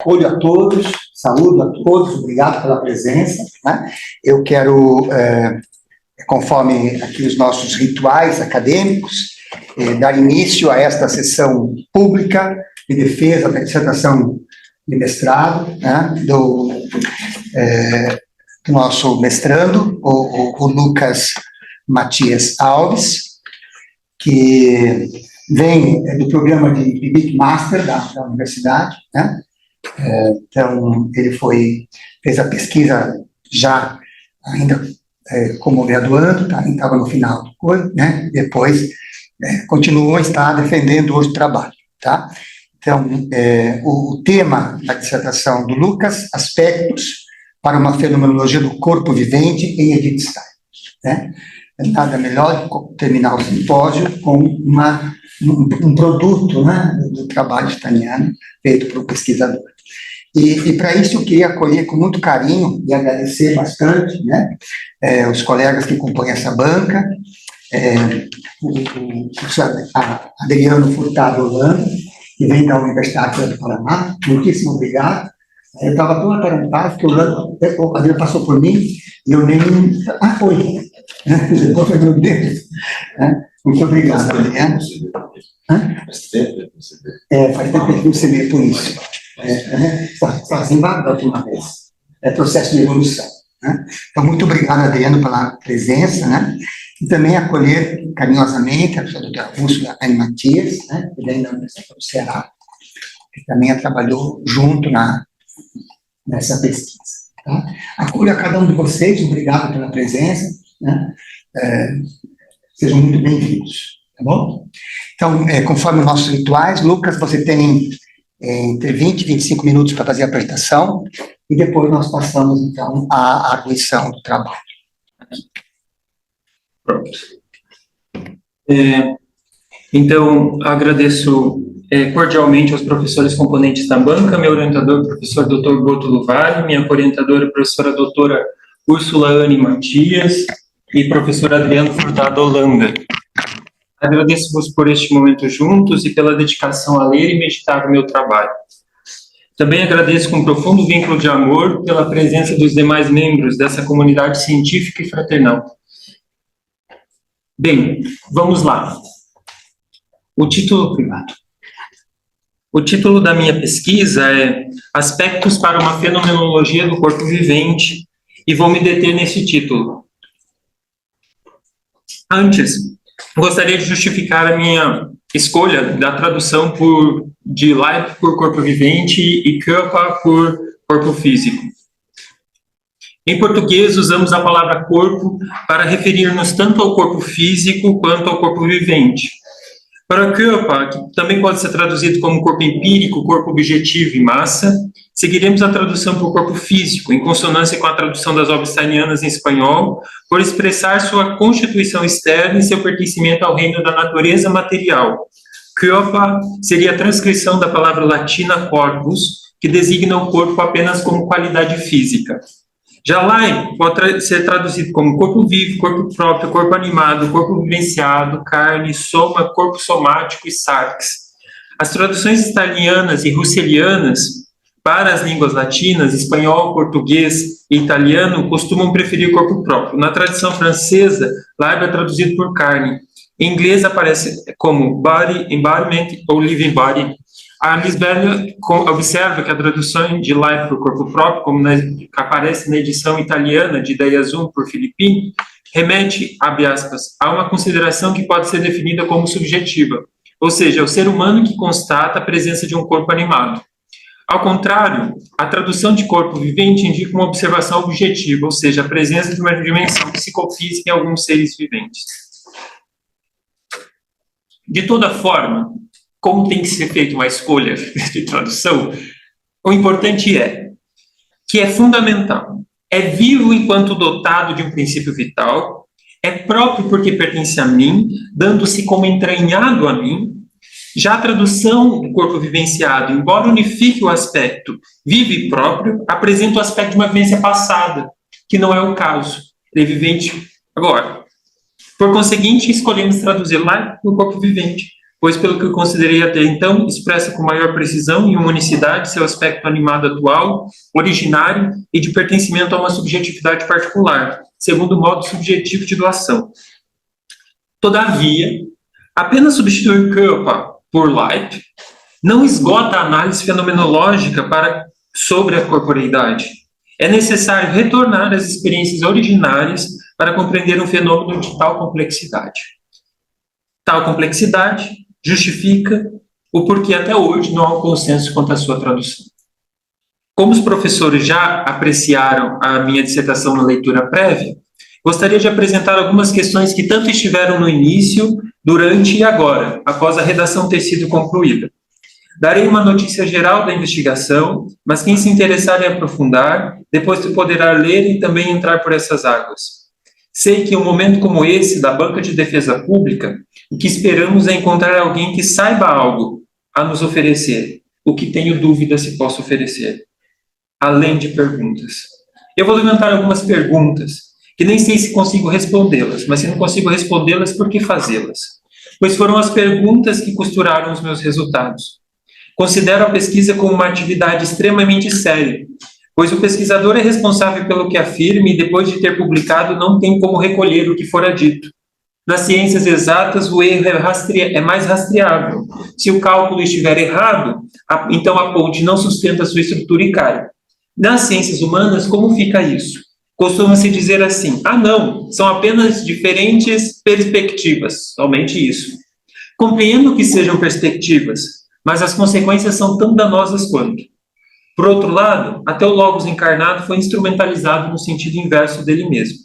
Olho a todos, saúdo a todos, obrigado pela presença. Né? Eu quero, conforme aqui os nossos rituais acadêmicos, dar início a esta sessão pública de defesa da dissertação de mestrado, né? do nosso mestrando, o Lucas Matias Alves, que vem do programa de Big Master da universidade, né? Então, ele fez a pesquisa já ainda como graduando, tá? Estava no final do curso, né? Depois continuou, está defendendo hoje o trabalho, tá? Então, o tema da dissertação do Lucas, aspectos para uma fenomenologia do corpo vivente em Edith Stein, né? Nada melhor do que terminar o simpósio com um produto, né, do trabalho steiniano feito por um pesquisador. E para isso eu queria acolher com muito carinho e agradecer bastante, né, os colegas que compõem essa banca, o Adriano Furtado Holanda, que vem da Universidade do Paraná, muitíssimo obrigado. Eu estava tão atarantado que o Adriano passou por mim e eu nem... foi. Depois foi meu Deus. Muito obrigado, Adriano. Faz tempo que você vê por isso. Fazendo da última vez. É processo de evolução. Né? Então, muito obrigado, Adriano, pela presença, né? E também acolher carinhosamente a doutora Úrsula N. Matias, né? Que vem da Universidade do Ceará, que também trabalhou junto nessa pesquisa. Tá? Acolho a cada um de vocês, obrigado pela presença, né? Sejam muito bem-vindos, tá bom? Então, conforme os nossos rituais, Lucas, você tem entre 20 e 25 minutos para fazer a apresentação, e depois nós passamos, então, à arguição do trabalho. Pronto. Então, agradeço cordialmente aos professores componentes da banca, meu orientador, professor Dr. Boto Vale, minha orientadora, professora doutora Úrsula Anne Matias e professor Adriano Furtado Holanda. Agradeço-vos por este momento juntos e pela dedicação a ler e meditar no meu trabalho. Também agradeço com profundo vínculo de amor pela presença dos demais membros dessa comunidade científica e fraternal. Bem, vamos lá. O título da minha pesquisa é Aspectos para uma fenomenologia do corpo vivente, e vou me deter nesse título. Antes, gostaria de justificar a minha escolha da tradução de Leib por corpo vivente e Körper por corpo físico. Em português, usamos a palavra corpo para referir-nos tanto ao corpo físico quanto ao corpo vivente. Para Körper, que também pode ser traduzido como corpo empírico, corpo objetivo e massa, seguiremos a tradução por corpo físico, em consonância com a tradução das obras steinianas em espanhol, por expressar sua constituição externa e seu pertencimento ao reino da natureza material. Körper seria a transcrição da palavra latina corpus, que designa o corpo apenas como qualidade física. Já Leib pode ser traduzido como corpo vivo, corpo próprio, corpo animado, corpo vivenciado, carne, soma, corpo somático e sarx. As traduções italianas e russelianas para as línguas latinas, espanhol, português e italiano, costumam preferir corpo próprio. Na tradição francesa, Leib é traduzido por carne. Em inglês aparece como body, embodiment ou living body. A Lisbeth observa que a tradução de Leib por corpo próprio, como aparece na edição italiana de Ideias 1 por Filippini, remete, abre aspas, a uma consideração que pode ser definida como subjetiva, ou seja, é o ser humano que constata a presença de um corpo animado. Ao contrário, a tradução de corpo vivente indica uma observação objetiva, ou seja, a presença de uma dimensão psicofísica em alguns seres viventes. De toda forma, como tem que ser feita uma escolha de tradução, o importante é que é fundamental, é vivo enquanto dotado de um princípio vital, é próprio porque pertence a mim, dando-se como entranhado a mim. Já a tradução do corpo vivenciado, embora unifique o aspecto vivo e próprio, apresenta o aspecto de uma vivência passada, que não é o caso. Ele é vivente agora. Por conseguinte, escolhemos traduzir lá no corpo vivente, pois, pelo que eu considerei até então, expressa com maior precisão e unicidade seu aspecto animado atual, originário e de pertencimento a uma subjetividade particular, segundo o modo subjetivo de doação. Todavia, apenas substituir Körper por Leib não esgota a análise fenomenológica sobre a corporeidade. É necessário retornar às experiências originárias para compreender um fenômeno de tal complexidade. Tal complexidade justifica o porquê até hoje não há um consenso quanto à sua tradução. Como os professores já apreciaram a minha dissertação na leitura prévia, gostaria de apresentar algumas questões que tanto estiveram no início, durante e agora, após a redação ter sido concluída. Darei uma notícia geral da investigação, mas quem se interessar em aprofundar, depois poderá ler e também entrar por essas águas. Sei que em um momento como esse, da banca de defesa pública, o que esperamos é encontrar alguém que saiba algo a nos oferecer, o que tenho dúvida se posso oferecer, além de perguntas. Eu vou levantar algumas perguntas, que nem sei se consigo respondê-las, mas se não consigo respondê-las, por que fazê-las? Pois foram as perguntas que costuraram os meus resultados. Considero a pesquisa como uma atividade extremamente séria, pois o pesquisador é responsável pelo que afirma e, depois de ter publicado, não tem como recolher o que fora dito. Nas ciências exatas, o erro é mais rastreável. Se o cálculo estiver errado, então a ponte não sustenta sua estrutura e cai. Nas ciências humanas, como fica isso? Costuma-se dizer assim: não, são apenas diferentes perspectivas, somente isso. Compreendo que sejam perspectivas, mas as consequências são tão danosas quanto. Por outro lado, até o Logos encarnado foi instrumentalizado no sentido inverso dele mesmo.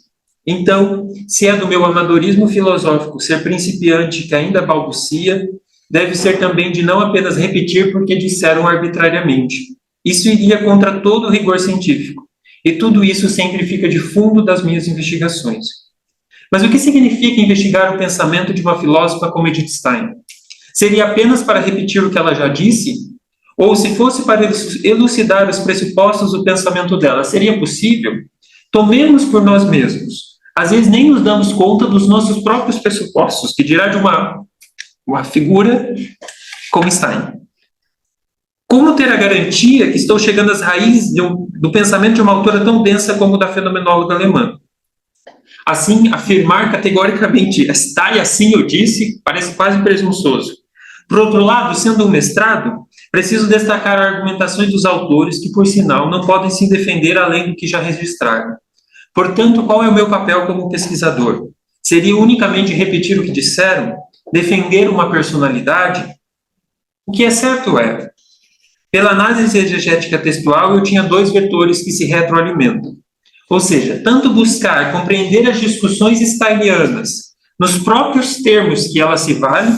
Então, se é do meu amadorismo filosófico ser principiante que ainda balbucia, deve ser também de não apenas repetir porque disseram arbitrariamente. Isso iria contra todo o rigor científico, e tudo isso sempre fica de fundo das minhas investigações. Mas o que significa investigar o pensamento de uma filósofa como Edith Stein? Seria apenas para repetir o que ela já disse? Ou se fosse para elucidar os pressupostos do pensamento dela, seria possível? Tomemos por nós mesmos. Às vezes nem nos damos conta dos nossos próprios pressupostos, que dirá de uma figura como Stein. Como ter a garantia que estou chegando às raízes do pensamento de uma autora tão densa como o da fenomenóloga alemã? Assim, afirmar categoricamente, está e assim eu disse, parece quase presunçoso. Por outro lado, sendo um mestrado, preciso destacar argumentações dos autores que, por sinal, não podem se defender além do que já registraram. Portanto, qual é o meu papel como pesquisador? Seria unicamente repetir o que disseram? Defender uma personalidade? O que é certo é, pela análise exegética textual, eu tinha dois vetores que se retroalimentam. Ou seja, tanto buscar compreender as discussões steinianas nos próprios termos que elas se valem,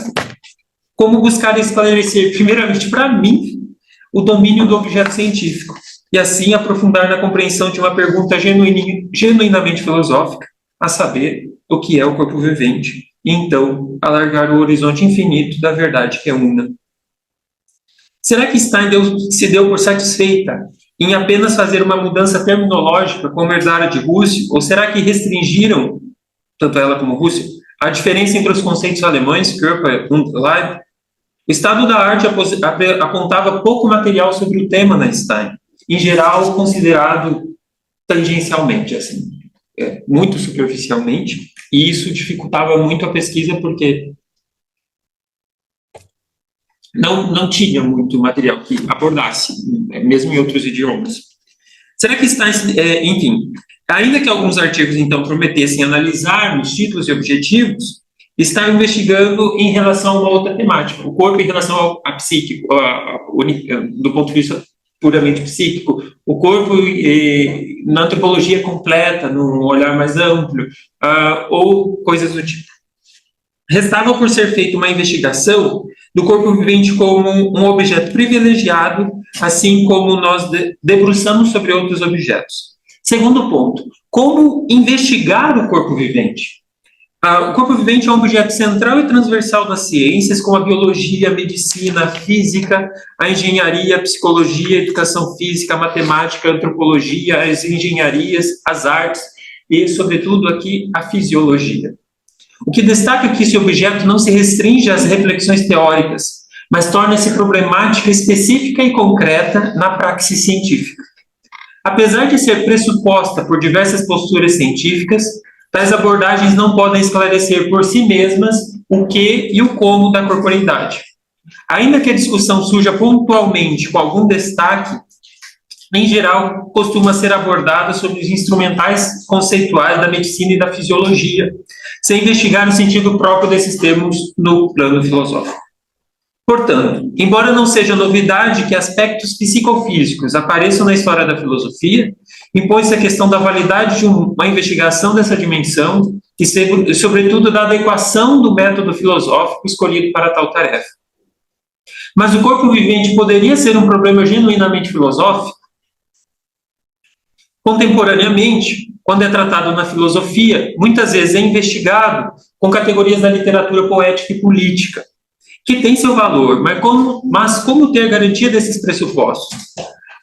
como buscar esclarecer, primeiramente para mim, o domínio do objeto científico, e assim aprofundar na compreensão de uma pergunta genuinamente filosófica, a saber, o que é o corpo vivente, e então alargar o horizonte infinito da verdade que é una. Será que Stein se deu por satisfeita em apenas fazer uma mudança terminológica como herdara de Husserl, ou será que restringiram, tanto ela como Husserl, a diferença entre os conceitos alemães, Körper und Leib? O estado da arte apontava pouco material sobre o tema na Stein, em geral considerado tangencialmente, assim, muito superficialmente, e isso dificultava muito a pesquisa porque não tinha muito material que abordasse, mesmo em outros idiomas. Será que Stein, enfim, ainda que alguns artigos, então, prometessem analisar os títulos e objetivos, está investigando em relação a uma outra temática, o corpo em relação ao psíquico, do ponto de vista puramente psíquico, o corpo na antropologia completa, num olhar mais amplo, ou coisas do tipo. Restava por ser feita uma investigação do corpo vivente como um objeto privilegiado, assim como nós debruçamos sobre outros objetos. Segundo ponto, como investigar o corpo vivente? O corpo vivente é um objeto central e transversal das ciências, como a biologia, a medicina, a física, a engenharia, a psicologia, a educação física, a matemática, a antropologia, as engenharias, as artes e, sobretudo, aqui, a fisiologia. o que destaca que esse objeto não se restringe às reflexões teóricas, mas torna-se problemática específica e concreta na praxis científica. Apesar de ser pressuposta por diversas posturas científicas, tais abordagens não podem esclarecer por si mesmas o que e o como da corporeidade. Ainda que a discussão surja pontualmente com algum destaque, em geral, costuma ser abordada sobre os instrumentais conceituais da medicina e da fisiologia, sem investigar o sentido próprio desses termos no plano filosófico. Portanto, embora não seja novidade que aspectos psicofísicos apareçam na história da filosofia, impõe-se a questão da validade de uma investigação dessa dimensão e, sobretudo, da adequação do método filosófico escolhido para tal tarefa. Mas o corpo vivente poderia ser um problema genuinamente filosófico? Contemporaneamente, quando é tratado na filosofia, muitas vezes é investigado com categorias da literatura poética e política, que tem seu valor, mas como ter garantia desses pressupostos?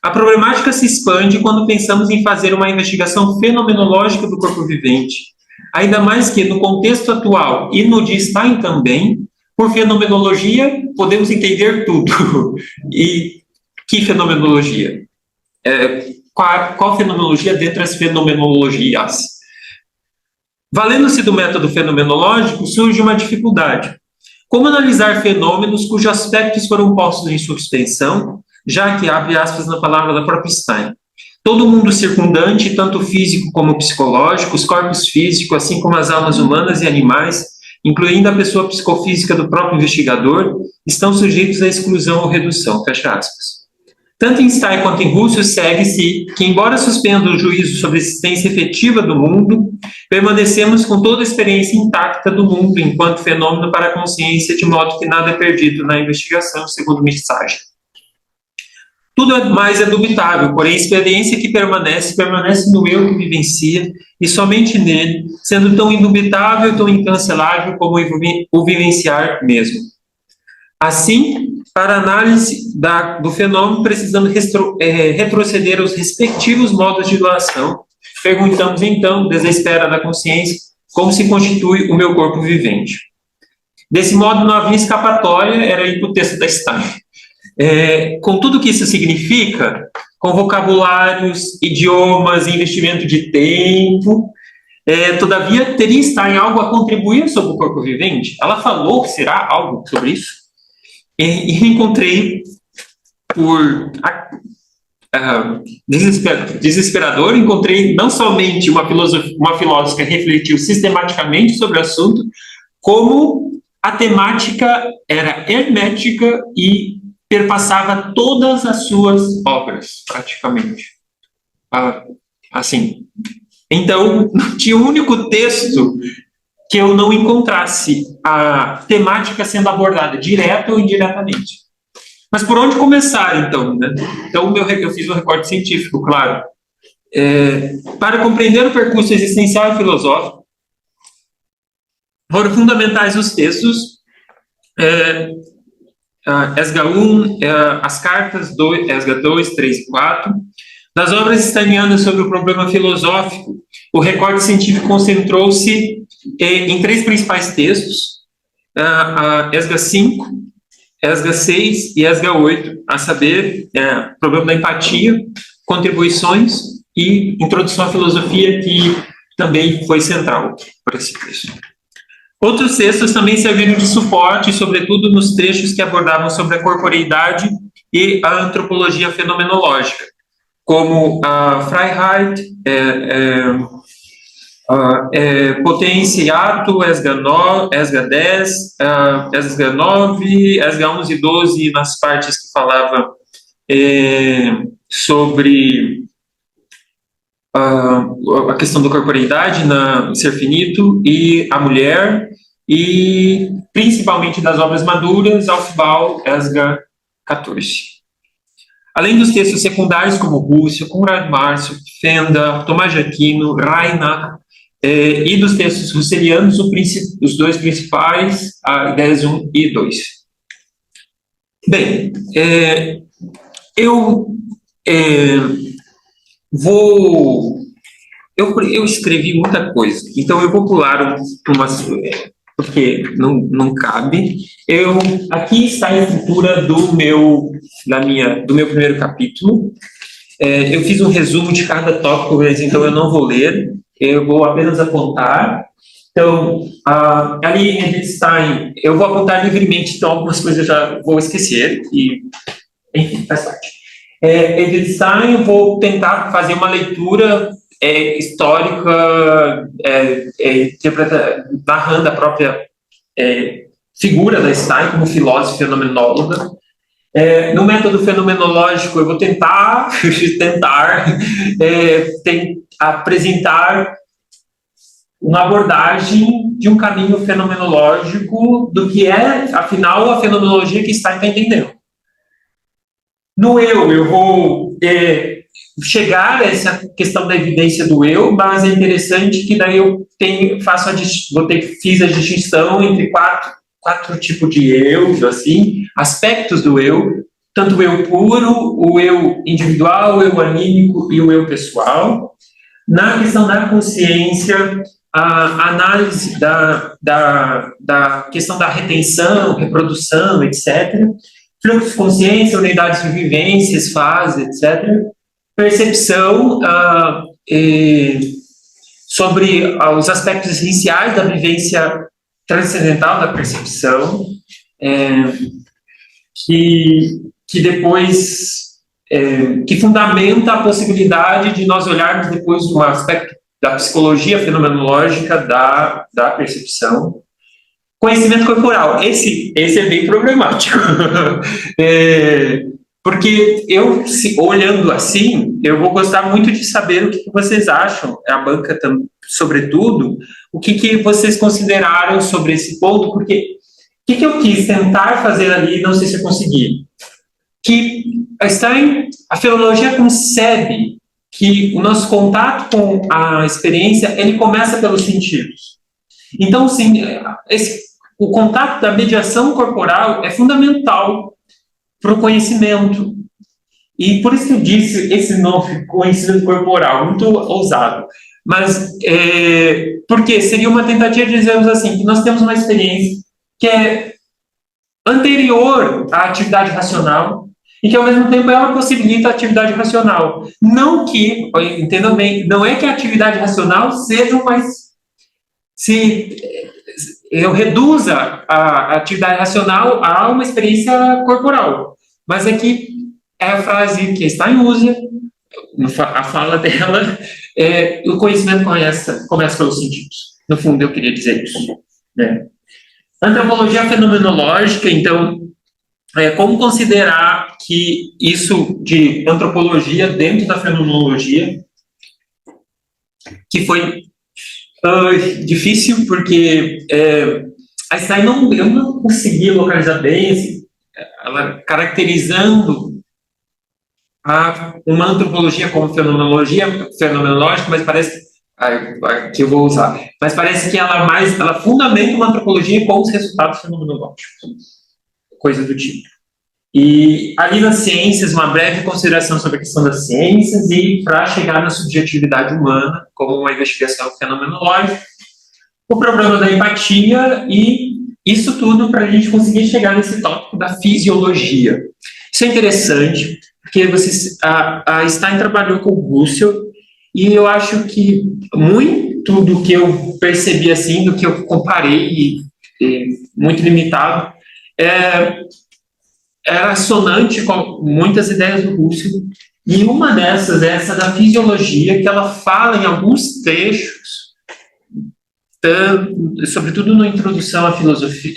A problemática se expande quando pensamos em fazer uma investigação fenomenológica do corpo vivente, ainda mais que, no contexto atual e no de Stein também, por fenomenologia podemos entender tudo. E que fenomenologia? Qual fenomenologia dentre as fenomenologias? Valendo-se do método fenomenológico, surge uma dificuldade. Como analisar fenômenos cujos aspectos foram postos em suspensão, já que, abre aspas na palavra da própria Stein, todo o mundo circundante, tanto físico como psicológico, os corpos físicos, assim como as almas humanas e animais, incluindo a pessoa psicofísica do próprio investigador, estão sujeitos à exclusão ou redução, fecha aspas. Tanto em Stein quanto em Husserl segue-se que, embora suspenda o juízo sobre a existência efetiva do mundo, permanecemos com toda a experiência intacta do mundo enquanto fenômeno para a consciência, de modo que nada é perdido na investigação, segundo Mensagem. Tudo mais é dubitável, porém a experiência que permanece no eu que vivencia, e somente nele, sendo tão indubitável e tão incancelável como o vivenciar mesmo. Assim, para a análise do fenômeno, precisamos retroceder aos respectivos modos de doação. Perguntamos, então, desde a esfera da consciência, como se constitui o meu corpo vivente. Desse modo, não havia escapatória, era ir para o texto da Stein. Com tudo que isso significa, com vocabulários, idiomas, investimento de tempo, todavia, teria Stein algo a contribuir sobre o corpo vivente? Ela falou que será algo sobre isso? E encontrei, por desesperador, encontrei não somente uma filósofa que refletiu sistematicamente sobre o assunto, como a temática era hermética e perpassava todas as suas obras, praticamente. Assim. Então, não tinha um único texto que eu não encontrasse a temática sendo abordada, direta ou indiretamente. Mas por onde começar, então? Né? Então, eu fiz um recorte científico, claro. Para compreender o percurso existencial e filosófico, foram fundamentais os textos Esga 1, as cartas Esga 2, 3 e 4. Das obras steinianas sobre o problema filosófico, o recorte científico concentrou-se em 3 principais textos, Esga 5, Esga 6 e Esga 8, a saber, problema da empatia, contribuições e introdução à filosofia, que também foi central para esse texto. Outros textos também serviram de suporte, sobretudo nos trechos que abordavam sobre a corporeidade e a antropologia fenomenológica, como a Freiheit, Potência e Ato, Esga 10, Esga 9, Esga 11 e 12, nas partes que falava sobre a questão da corporeidade, ser finito, e a mulher, e principalmente das obras maduras, Aufbau, Esga 14. Além dos textos secundários, como Husserl, Conrad Marx, Fenda, Tomás de Aquino, Reinach, e dos textos husserlianos, os 2 principais, Ideias 1 e 2. Bem, eu vou eu escrevi muita coisa, então eu vou pular umas, porque não cabe. Aqui está a estrutura do meu primeiro capítulo. Eu fiz um resumo de cada tópico, mas então eu não vou ler, eu vou apenas apontar. Então, ali em Wittgenstein, eu vou apontar livremente, então algumas coisas eu já vou esquecer, e, enfim, faz parte. Em Wittgenstein, eu vou tentar fazer uma leitura histórica, narrando a própria figura da Stein como filósofa fenomenóloga. No método fenomenológico, eu vou tentar apresentar uma abordagem de um caminho fenomenológico do que é, afinal, a fenomenologia que Stein está entendendo. No eu vou chegar a essa questão da evidência do eu, mas é interessante que daí eu fiz a distinção entre quatro tipos de eu, assim, aspectos do eu, tanto o eu puro, o eu individual, o eu anímico e o eu pessoal. Na questão da consciência, a análise da questão da retenção, reprodução, etc., fluxo de consciência, unidades de vivências, fases, etc., percepção sobre os aspectos essenciais da vivência transcendental da percepção, que depois que fundamenta a possibilidade de nós olharmos depois um aspecto da psicologia fenomenológica da percepção. Conhecimento corporal, esse é bem problemático, porque olhando assim, eu vou gostar muito de saber o que vocês acham, a banca sobretudo, o que vocês consideraram sobre esse ponto, porque o que eu quis tentar fazer ali, não sei se eu consegui, que a fenomenologia concebe que o nosso contato com a experiência, ele começa pelos sentidos. Então, sim, o contato da mediação corporal é fundamental para o conhecimento. E por isso que eu disse esse nome, conhecimento corporal, muito ousado. Mas, porque seria uma tentativa de dizermos assim, que nós temos uma experiência que é anterior à atividade racional e que, ao mesmo tempo, ela possibilita a atividade racional. Não que, entendam bem, não é que a atividade racional seja mais... eu reduza a atividade racional a uma experiência corporal. Mas é que é a frase que Stein usa, a fala dela, o conhecimento começa pelos sentidos. No fundo, eu queria dizer isso. Né? Antropologia fenomenológica, então, como considerar que isso de antropologia dentro da fenomenologia, que foi difícil, porque a Stein eu não consegui localizar bem, assim, ela caracterizando uma antropologia como fenomenológica, mas parece que eu vou usar, mas parece que ela fundamenta uma antropologia com os resultados fenomenológicos, coisa do tipo. E ali nas ciências, uma breve consideração sobre a questão das ciências e para chegar na subjetividade humana como uma investigação fenomenológica, o problema da empatia e isso tudo para a gente conseguir chegar nesse tópico da fisiologia. Isso é interessante, porque a Stein trabalhou com o Husserl e eu acho que muito do que eu percebi assim, do que eu comparei, muito limitado, era assonante com muitas ideias do Husserl, e uma dessas é essa da fisiologia, que ela fala em alguns trechos, sobretudo na introdução à filosofia,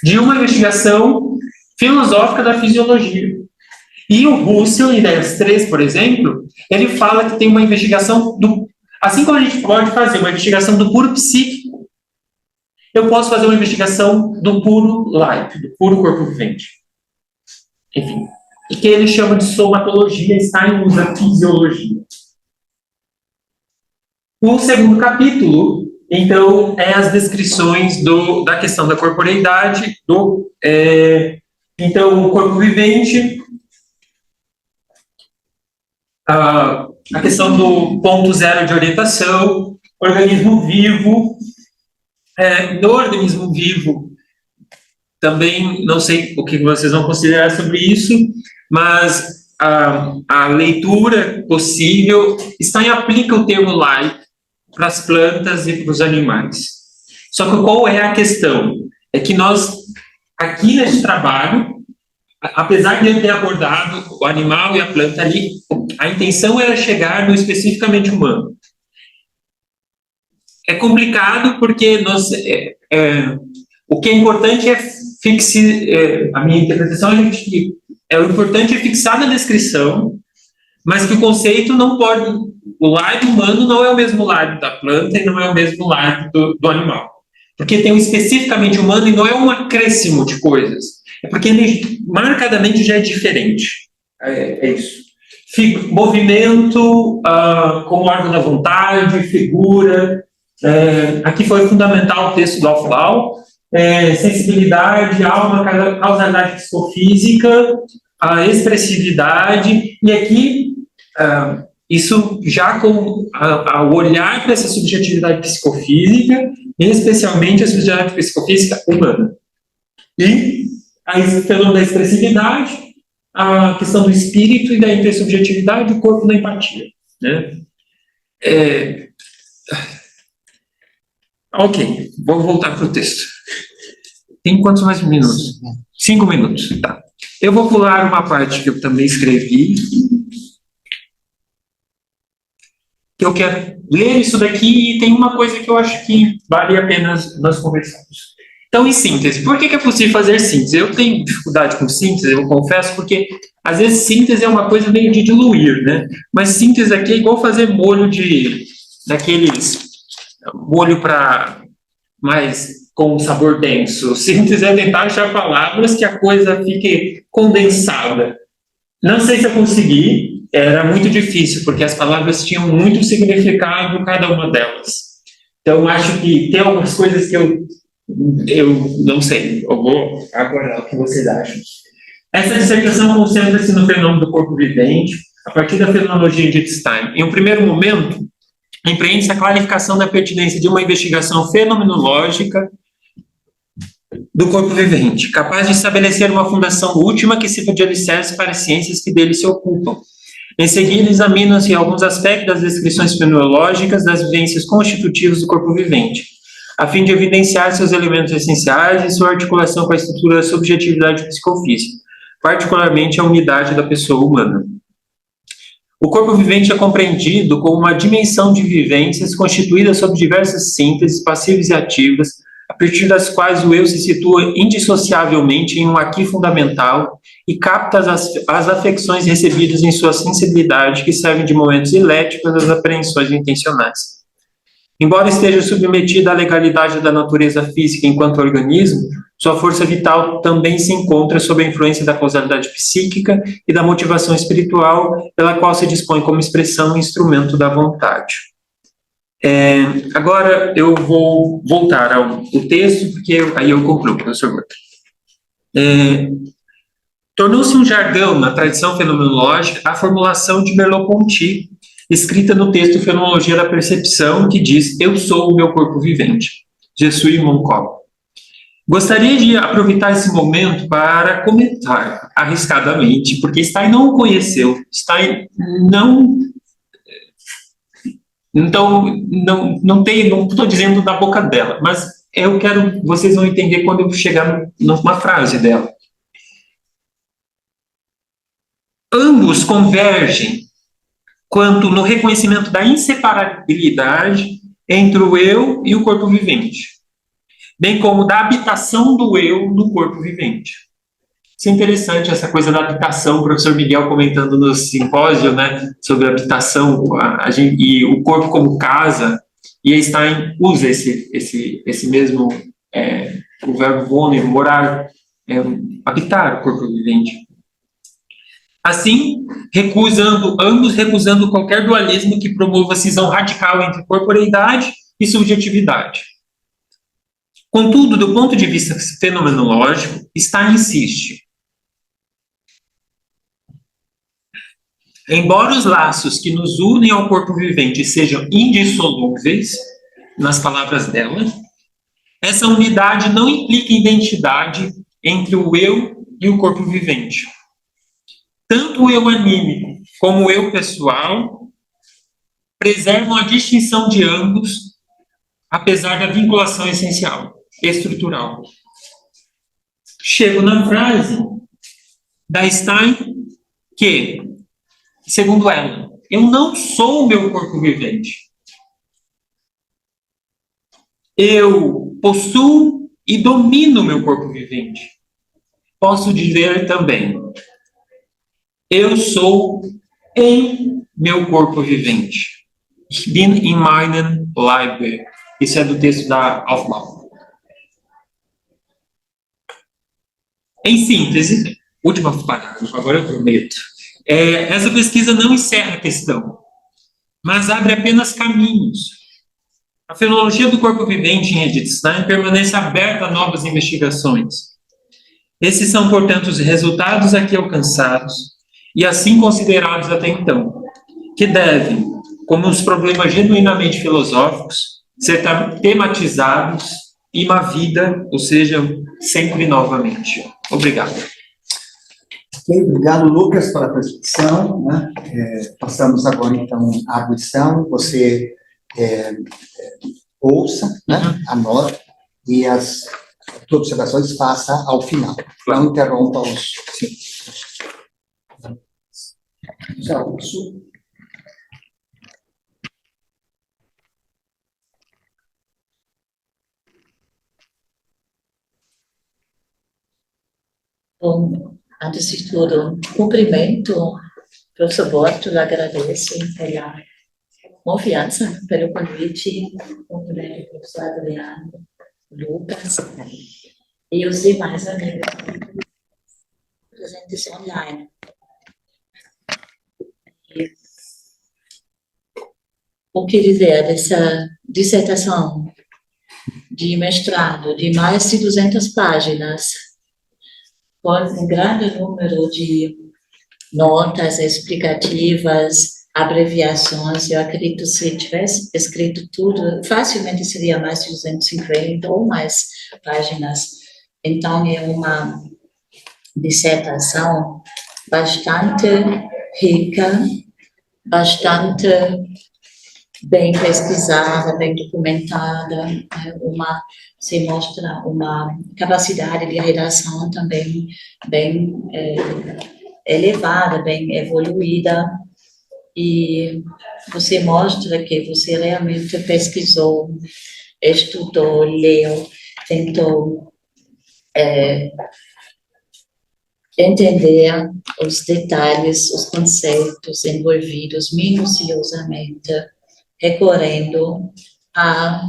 de uma investigação filosófica da fisiologia. E o Husserl, em Ideias 3, por exemplo, ele fala que tem uma investigação assim como a gente pode fazer uma investigação do puro psíquico, eu posso fazer uma investigação do puro life, do puro corpo vivente. Enfim, e que ele chama de somatologia, Stein usa fisiologia. O segundo capítulo, então, é as descrições da questão da corporeidade, então, o corpo vivente, a questão do ponto zero de orientação, organismo vivo. No organismo vivo, também não sei o que vocês vão considerar sobre isso, mas a leitura possível está em aplica o termo life para as plantas e para os animais. Só que qual é a questão? É que nós, aqui nesse trabalho, apesar de eu ter abordado o animal e a planta ali, a intenção era chegar no especificamente humano. É complicado porque o que é importante é a minha interpretação o importante é fixar na descrição, mas que o conceito não pode, o lado humano não é o mesmo lado da planta e não é o mesmo lado do animal. Porque tem um especificamente humano e não é um acréscimo de coisas. É porque ele marcadamente já é diferente. É isso. Movimento como órgão da vontade, figura. Aqui foi fundamental o texto do Auflau. Sensibilidade, alma, causalidade psicofísica, a expressividade. E aqui, isso já com o olhar para essa subjetividade psicofísica, especialmente a subjetividade psicofísica humana. E o fenômeno da expressividade, a questão do espírito e da intersubjetividade, o corpo da empatia. Né? Ok, vou voltar para o texto. Tem quantos mais minutos? 5 minutos, tá. Eu vou pular uma parte que eu também escrevi, que eu quero ler isso daqui, e tem uma coisa que eu acho que vale a pena nós conversarmos. Então, em síntese, por que é possível fazer síntese? Eu tenho dificuldade com síntese, eu confesso, porque às vezes síntese é uma coisa meio de diluir, né? Mas síntese aqui é igual fazer molho molho para mais com sabor denso. Síntese é tentar achar palavras que a coisa fique condensada. Não sei se eu consegui, era muito difícil, porque as palavras tinham muito significado, cada uma delas. Então, acho que tem algumas coisas que eu não sei, eu vou aguardar o que vocês acham. Essa dissertação concentra-se no fenômeno do corpo vivente, a partir da fenomenologia de Wittgenstein. Em um primeiro momento, empreende-se a clarificação da pertinência de uma investigação fenomenológica do corpo vivente, capaz de estabelecer uma fundação última que sirva de alicerce para as ciências que dele se ocupam. Em seguida, examinam-se alguns aspectos das descrições fenomenológicas das vivências constitutivas do corpo vivente, a fim de evidenciar seus elementos essenciais e sua articulação com a estrutura da subjetividade psicofísica, particularmente a unidade da pessoa humana. O corpo vivente é compreendido como uma dimensão de vivências constituída sob diversas sínteses passivas e ativas, a partir das quais o eu se situa indissociavelmente em um aqui fundamental e capta as afecções recebidas em sua sensibilidade, que servem de momentos elétricos às apreensões intencionais. Embora esteja submetida à legalidade da natureza física enquanto organismo, sua força vital também se encontra sob a influência da causalidade psíquica e da motivação espiritual, pela qual se dispõe como expressão e instrumento da vontade. Agora eu vou voltar ao texto, porque aí eu concluo, professor Berta. Tornou-se um jargão na tradição fenomenológica a formulação de Merleau-Ponty, escrita no texto Fenomenologia da Percepção, que diz: eu sou o meu corpo vivente. Je suis mon corps. Gostaria de aproveitar esse momento para comentar arriscadamente, porque Stein não o conheceu, Stein não... Então, não estou dizendo da boca dela, mas vocês vão entender quando eu chegar numa frase dela. Ambos convergem quanto no reconhecimento da inseparabilidade entre o eu e o corpo vivente, bem como da habitação do eu no corpo vivente. Isso é interessante, essa coisa da habitação, o professor Miguel comentando no simpósio, né, sobre a habitação e o corpo como casa, e Einstein usa esse mesmo, o verbo wohnen, morar, habitar o corpo vivente. Assim, ambos recusando qualquer dualismo que promova a cisão radical entre corporeidade e subjetividade. Contudo, do ponto de vista fenomenológico, Stein insiste. Embora os laços que nos unem ao corpo vivente sejam indissolúveis, nas palavras dela, essa unidade não implica identidade entre o eu e o corpo vivente. Tanto o eu anímico como o eu pessoal preservam a distinção de ambos, apesar da vinculação essencial, estrutural. Chego na frase da Stein que, segundo ela, eu não sou o meu corpo vivente. Eu possuo e domino o meu corpo vivente. Posso dizer também, eu sou em meu corpo vivente. Ich bin in meinem Leibe. Isso é do texto da Aufbau. Em síntese, último parágrafo, agora eu prometo. Essa pesquisa não encerra a questão, mas abre apenas caminhos. A fenomenologia do corpo vivente em Edith Stein permanece aberta a novas investigações. Esses são, portanto, os resultados aqui alcançados e assim considerados até então, que devem, como os problemas genuinamente filosóficos, ser tematizados e uma vida, ou seja, sempre novamente. Obrigado. Ok, obrigado, Lucas, pela apresentação, né? Passamos agora, então, à audição. Você ouça, né? Anote e as observações faça ao final. Não interrompa os... Já ouço. Bom, antes de tudo, cumprimento, professor Borto, agradeço pela confiança, pelo convite, cumprimento o professor Adriano, Lucas e os demais amigos presentes online. E, o que dizer dessa dissertação de mestrado de mais de 200 páginas, com um grande número de notas explicativas, abreviações. Eu acredito que se tivesse escrito tudo, facilmente seria mais de 250 ou mais páginas. Então, é uma dissertação bastante rica, bastante bem pesquisada, bem documentada, se mostra uma capacidade de redação também bem elevada, bem evoluída, e você mostra que você realmente pesquisou, estudou, leu, tentou entender os detalhes, os conceitos envolvidos minuciosamente, recorrendo a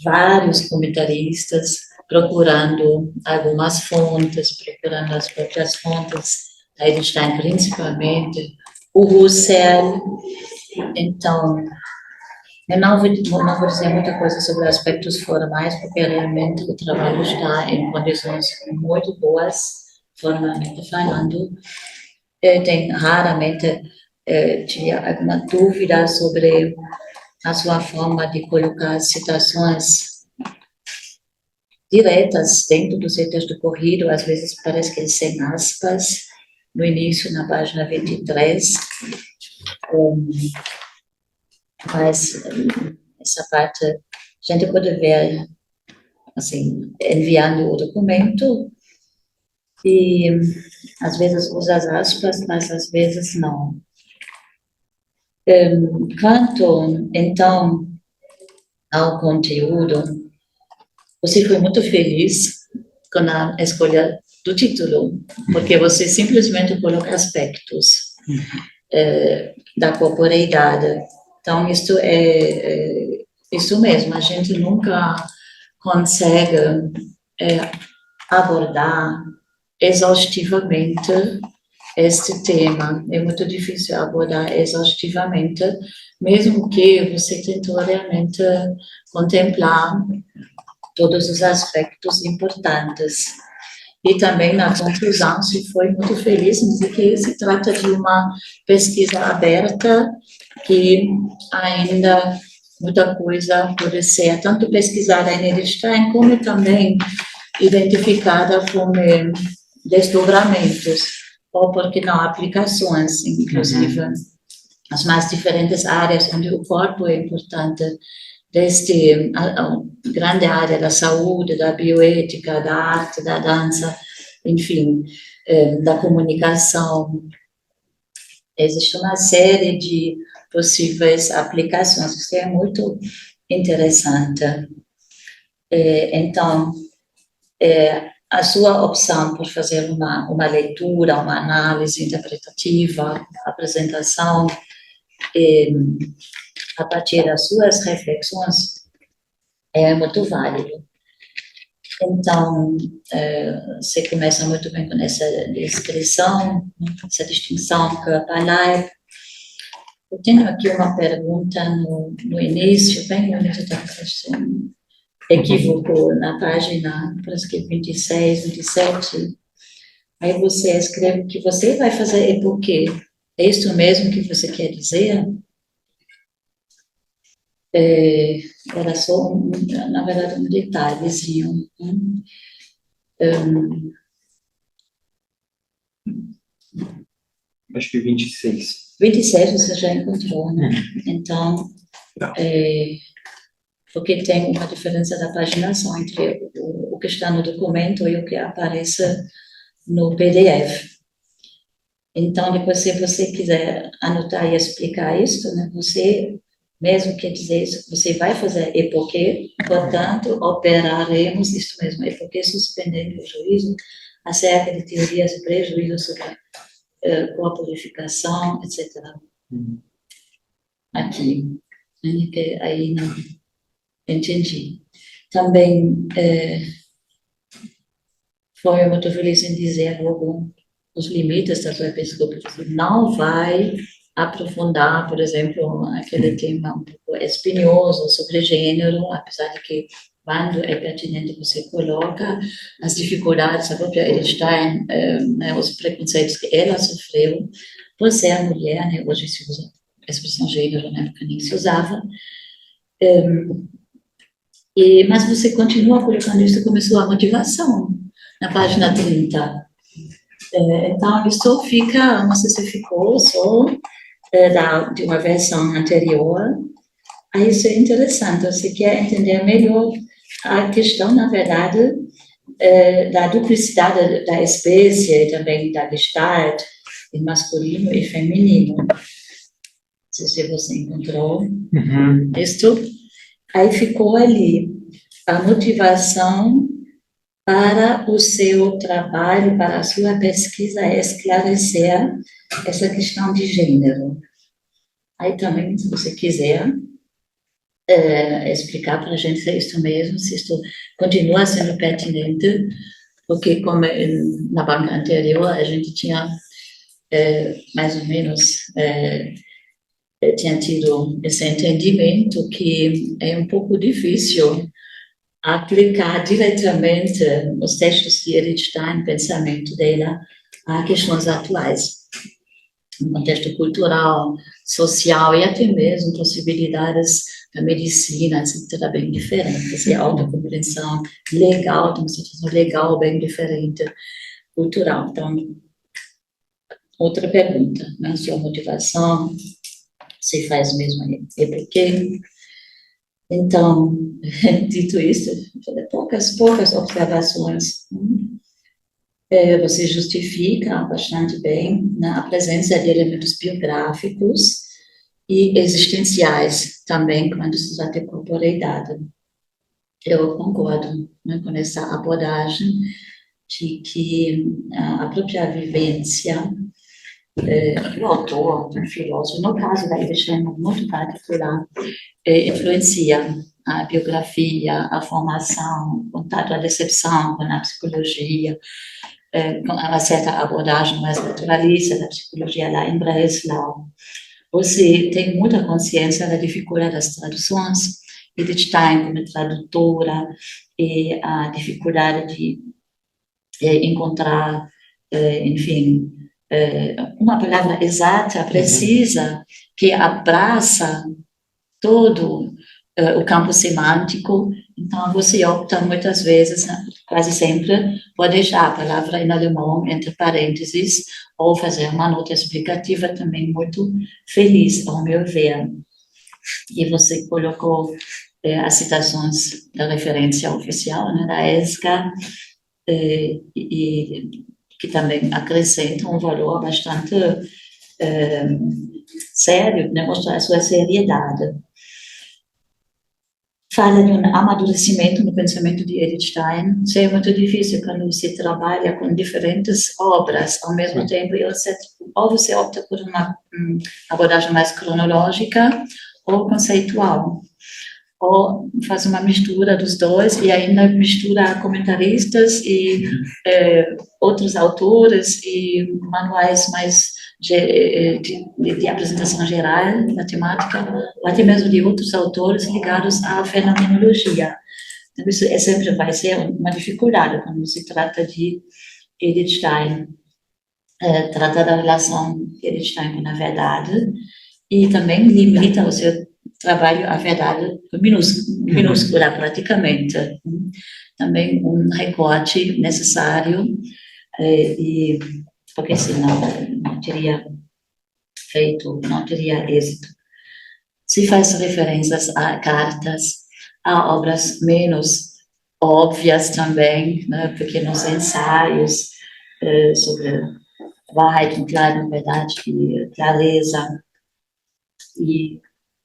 vários comentaristas, procurando algumas fontes, procurando as próprias fontes, Einstein principalmente, o Russell. Então, eu não vou dizer muita coisa sobre aspectos formais, porque realmente o trabalho está em condições muito boas, formalmente falando. Raramente tinha alguma dúvida sobre a sua forma de colocar citações diretas dentro do seu texto corrido, às vezes parece que sem aspas, no início, na página 23, mas essa parte a gente pode ver, assim, enviando o documento, e às vezes usa as aspas, mas às vezes não. Quanto, então, ao conteúdo, você foi muito feliz com a escolha do título, porque você simplesmente coloca aspectos da corporeidade. Então, isso é isso mesmo, a gente nunca consegue abordar exaustivamente este tema. É muito difícil abordar exaustivamente, mesmo que você tentou realmente contemplar todos os aspectos importantes. E também, na conclusão, se foi muito feliz em dizer que se trata de uma pesquisa aberta, que ainda muita coisa pode ser tanto pesquisada em Edelstein, como também identificada como desdobramentos, ou, porque não, aplicações, inclusive, as mais diferentes áreas onde o corpo é importante, desde a grande área da saúde, da bioética, da arte, da dança, enfim, da comunicação. Existe uma série de possíveis aplicações, isso é muito interessante. Então, a sua opção por fazer uma leitura, uma análise interpretativa, apresentação, a partir das suas reflexões, é muito válido. Então, você começa muito bem com essa descrição, essa distinção corpo-leib. Eu tenho aqui uma pergunta no início, bem no início da questão, equívoco na página, parece que 26, 27. Aí você escreve que você vai fazer e por quê? É isso mesmo que você quer dizer? Era só, na verdade, um detalhezinho. Acho que 26. 27 você já encontrou, né? Então, porque tem uma diferença da paginação entre o que está no documento e o que aparece no PDF. Então, depois, se você quiser anotar e explicar isso, né, você mesmo quer dizer isso, você vai fazer e porque, portanto, operaremos isto mesmo, e porque suspendendo o juízo acerca de teorias e prejuízos sobre corporificação, etc. Aqui, que aí não entendi. Também foi muito feliz em dizer logo os limites da sua episcopia. Não vai aprofundar, por exemplo, aquele tema um pouco espinhoso sobre gênero, apesar de que, quando é pertinente, você coloca as dificuldades, a própria Edelstein, né, os preconceitos que ela sofreu por ser mulher, né, hoje se usa a expressão gênero, na época nem se usava, mas você continua colocando isso como sua motivação, na página 30. Então, isso fica, não sei se ficou só de uma versão anterior. Aí isso é interessante, você quer entender melhor a questão, na verdade, da duplicidade da espécie e também da gestalt, em masculino e feminino. Não sei se você encontrou isto. Aí ficou ali a motivação para o seu trabalho, para a sua pesquisa, é esclarecer essa questão de gênero. Aí também, se você quiser explicar para a gente se é isso mesmo, se isto continua sendo pertinente, porque como na banca anterior a gente tinha mais ou menos tinha tido esse entendimento que é um pouco difícil aplicar diretamente os textos de Edelstein, pensamento dela, a questões atuais, no contexto cultural, social e até mesmo possibilidades da medicina, etc., bem diferentes, e autocompreensão legal, tem uma situação legal bem diferente, cultural. Então, outra pergunta, né? Sua motivação, se faz mesmo e por quê? Então, dito isso, poucas observações. Você justifica bastante bem, né, a presença de elementos biográficos e existenciais também quando se trata de corporeidade. Eu concordo, né, com essa abordagem de que a própria vivência do autor, do filósofo, no caso da Edelstein, muito particular, influencia a biografia, a formação, o contato, a decepção com a psicologia, com uma certa abordagem mais naturalista da psicologia lá em Breslau. Você tem muita consciência da dificuldade das traduções, Edelstein como tradutora, e a dificuldade de encontrar, enfim, uma palavra exata, precisa, que abraça todo o campo semântico. Então, você opta muitas vezes, quase sempre, por deixar a palavra em alemão entre parênteses ou fazer uma nota explicativa também muito feliz, ao meu ver. E você colocou as citações da referência oficial, né, da ESCA, e que também acrescentam um valor bastante sério, né, mostrar a sua seriedade. Fala de um amadurecimento no pensamento de Edith Stein. Isso é muito difícil quando você trabalha com diferentes obras ao mesmo tempo, ou você opta por uma abordagem mais cronológica ou conceitual, ou faz uma mistura dos dois e ainda mistura comentaristas e outros autores e manuais mais de apresentação geral da temática, ou até mesmo de outros autores ligados à fenomenologia. Então, isso sempre vai ser uma dificuldade quando se trata de Edith Stein, trata da relação de Edith Stein com a verdade, e também limita o seu trabalho à verdade minúscula, praticamente. Também um recorte necessário, porque senão não teria êxito. Se faz referências a cartas, a obras menos óbvias também, né, pequenos ensaios sobre Wahrheit und Kleidung, verdade e clareza, e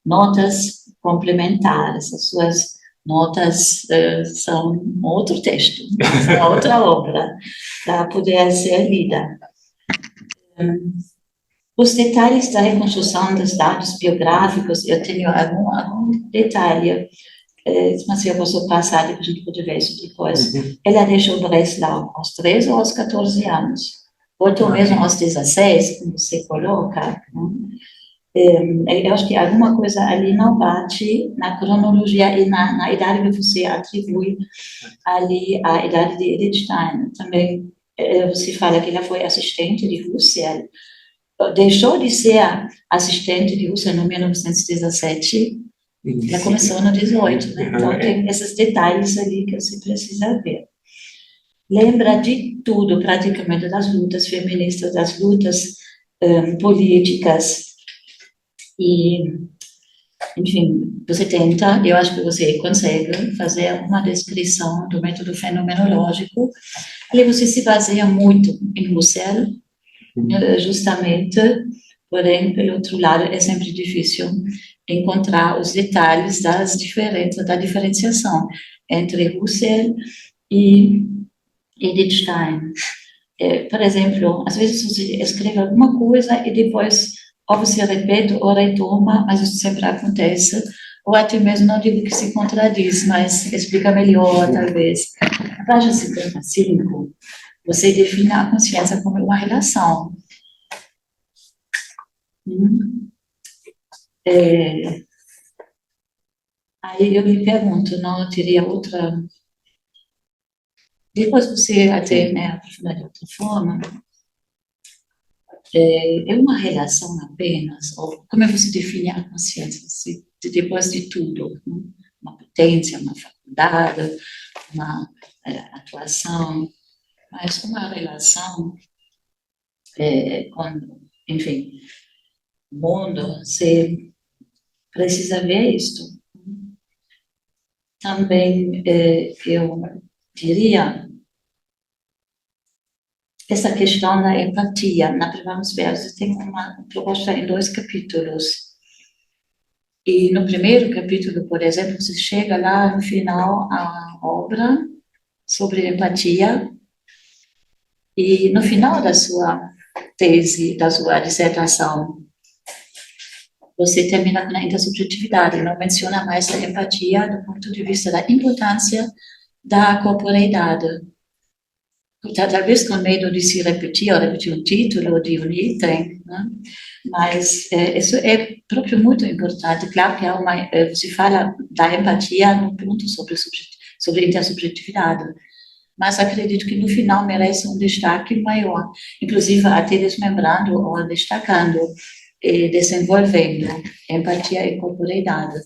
notas complementares. As suas notas são outro texto, são outra obra, para poder ser lida. Os detalhes da reconstrução dos dados biográficos, eu tenho algum detalhe, mas eu posso passar, depois a gente pode ver isso depois. Ela deixou Breslau aos 13 ou aos 14 anos, ou mesmo aos 16, como você coloca. Eu acho que alguma coisa ali não bate na cronologia e na idade que você atribui ali a idade de Edith Stein. Também você fala que ela foi assistente de Husserl, deixou de ser assistente de Husserl no 1917, ela começou no 18, né? Então tem esses detalhes ali que você precisa ver. Lembra de tudo, praticamente, das lutas feministas, das lutas políticas, e, enfim, você tenta, eu acho que você consegue fazer uma descrição do método fenomenológico, ali você se baseia muito em Husserl, justamente, porém, pelo outro lado, é sempre difícil encontrar os detalhes da diferenciação entre Husserl e Edith Stein. Por exemplo, às vezes você escreve alguma coisa e depois ou você repete ou retoma, mas isso sempre acontece, ou até mesmo, não digo que se contradiz, mas explica melhor, talvez. Na página 55, você define a consciência como uma relação. Aí eu me pergunto, não teria outra... Depois você até, né, aprofundar de outra forma, é uma relação apenas, ou como você define a consciência, depois de tudo, né? Uma potência, uma faculdade, uma atuação, mas uma relação com, enfim, o mundo, você precisa ver isto. Também eu diria essa questão da empatia. Vamos ver, você tem uma proposta em 2 capítulos. E no primeiro capítulo, por exemplo, você chega lá no final a obra sobre empatia, e no final da sua tese, da sua dissertação, você termina com a intersubjetividade, não menciona mais a empatia do ponto de vista da importância da corporeidade. Talvez com medo de se repetir, ou repetir um título de um item, né? Mas isso é próprio muito importante. Claro que há se fala da empatia no ponto sobre intersubjetividade, mas acredito que no final merece um destaque maior, inclusive até desmembrando ou destacando e desenvolvendo empatia e corporeidade.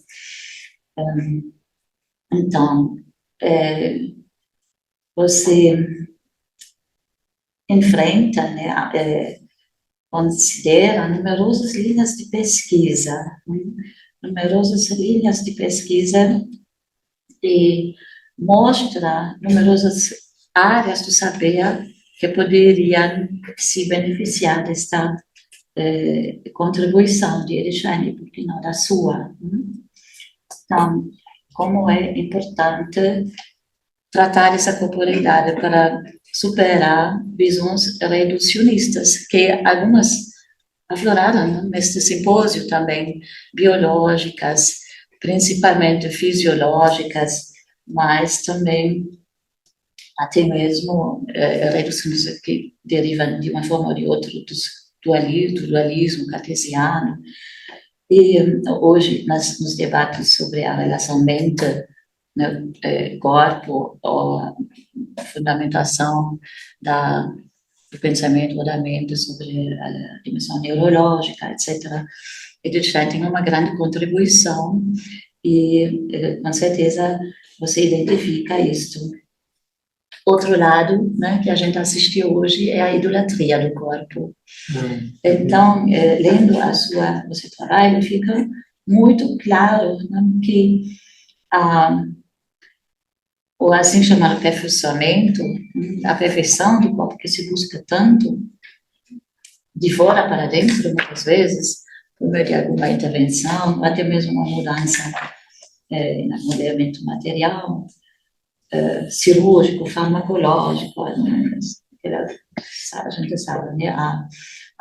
Então, você enfrenta, né, considera numerosas linhas de pesquisa, e mostra numerosas áreas do saber que poderiam se beneficiar desta contribuição de Edelstein, porque não da sua. Então, como é importante tratar essa corporeidade para superar visões reducionistas, que algumas afloraram neste simpósio também, biológicas, principalmente fisiológicas, mas também até mesmo reduções que derivam de uma forma ou de outra do dualismo cartesiano. E hoje, nos debates sobre a relação mente-corpo, ou a fundamentação do pensamento ou da mente sobre a dimensão neurológica, etc., Edelstein tem uma grande contribuição e, com certeza, você identifica isto. Outro lado, né, que a gente assistiu hoje é a idolatria do corpo. Então, lendo o seu trabalho, fica muito claro, né, que o assim chamado aperfeiçoamento, a perfeição do corpo que se busca tanto, de fora para dentro, muitas vezes, por meio de alguma intervenção, ou até mesmo uma mudança no modelamento material, cirúrgico, farmacológico, né? A gente sabe, né? A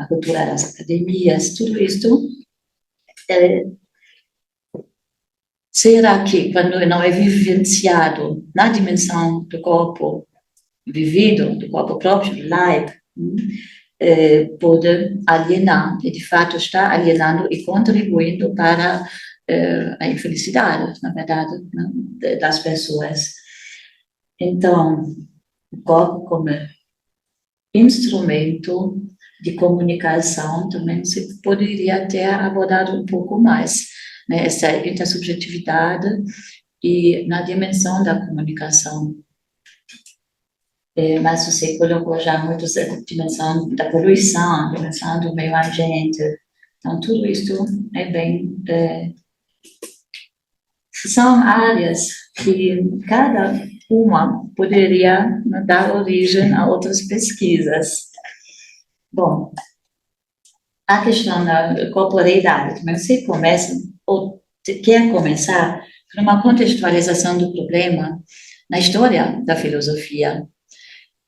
cultura das academias, tudo isso. Será que, quando não é vivenciado na dimensão do corpo vivido, do corpo próprio, do Leib, pode alienar, e de fato está alienando e contribuindo para a infelicidade, na verdade, né, das pessoas. Então, o corpo como instrumento de comunicação também se poderia ter abordado um pouco mais, né, essa intersubjetividade e na dimensão da comunicação. Mas você colocou já muito a dimensão da poluição, a dimensão do meio ambiente. Então, tudo isso é bem... são áreas que cada uma poderia dar origem a outras pesquisas. Bom, a questão da corporeidade, também você começa, ou quer começar, com uma contextualização do problema na história da filosofia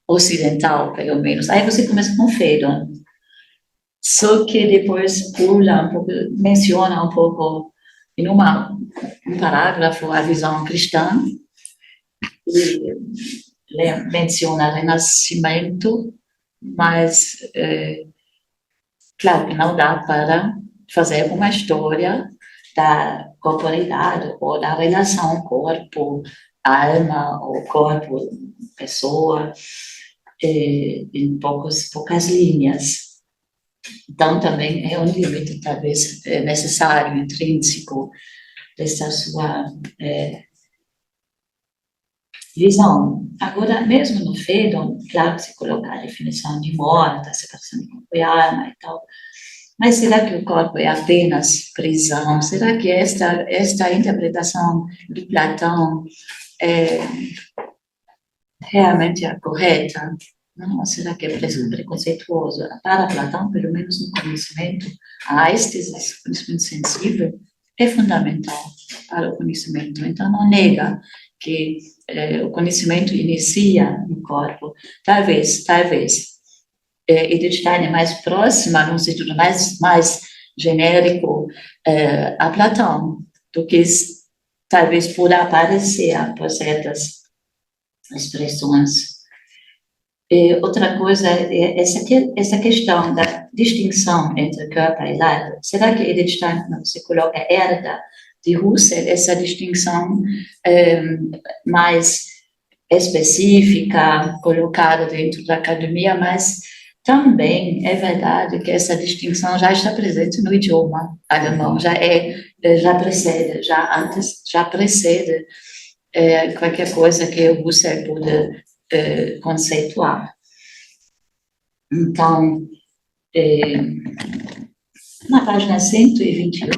ocidental, pelo menos. Aí você começa com Phaedon, só que depois pula um pouco, menciona um pouco, em um parágrafo, a visão cristã, e menciona o Renascimento, mas, claro que não dá para fazer uma história da corporeidade ou da relação corpo-alma ou corpo-pessoa em poucas linhas. Então, também é um limite, talvez, necessário, intrínseco, dessa sua visão. Agora, mesmo no Phaedon, claro que se coloca a definição de morte, a separação de corpo e alma e tal, mas será que o corpo é apenas prisão? Será que esta interpretação de Platão é realmente a correta? Não, será que é preconceituoso? Para Platão, pelo menos no conhecimento, a êxtase, o conhecimento sensível, é fundamental para o conhecimento. Então, não nega que o conhecimento inicia no corpo. Talvez, Edelstein é mais próxima, num sentido mais genérico, a Platão, do que talvez por aparecer por certas expressões. Outra coisa é essa questão da distinção entre corpo e Leib. Será que Edelstein, quando você coloca herda de Husserl, essa distinção mais específica, colocada dentro da academia, mas também é verdade que essa distinção já está presente no idioma alemão, já precede qualquer coisa que o Husserl pode conceituar. Então, na página 121,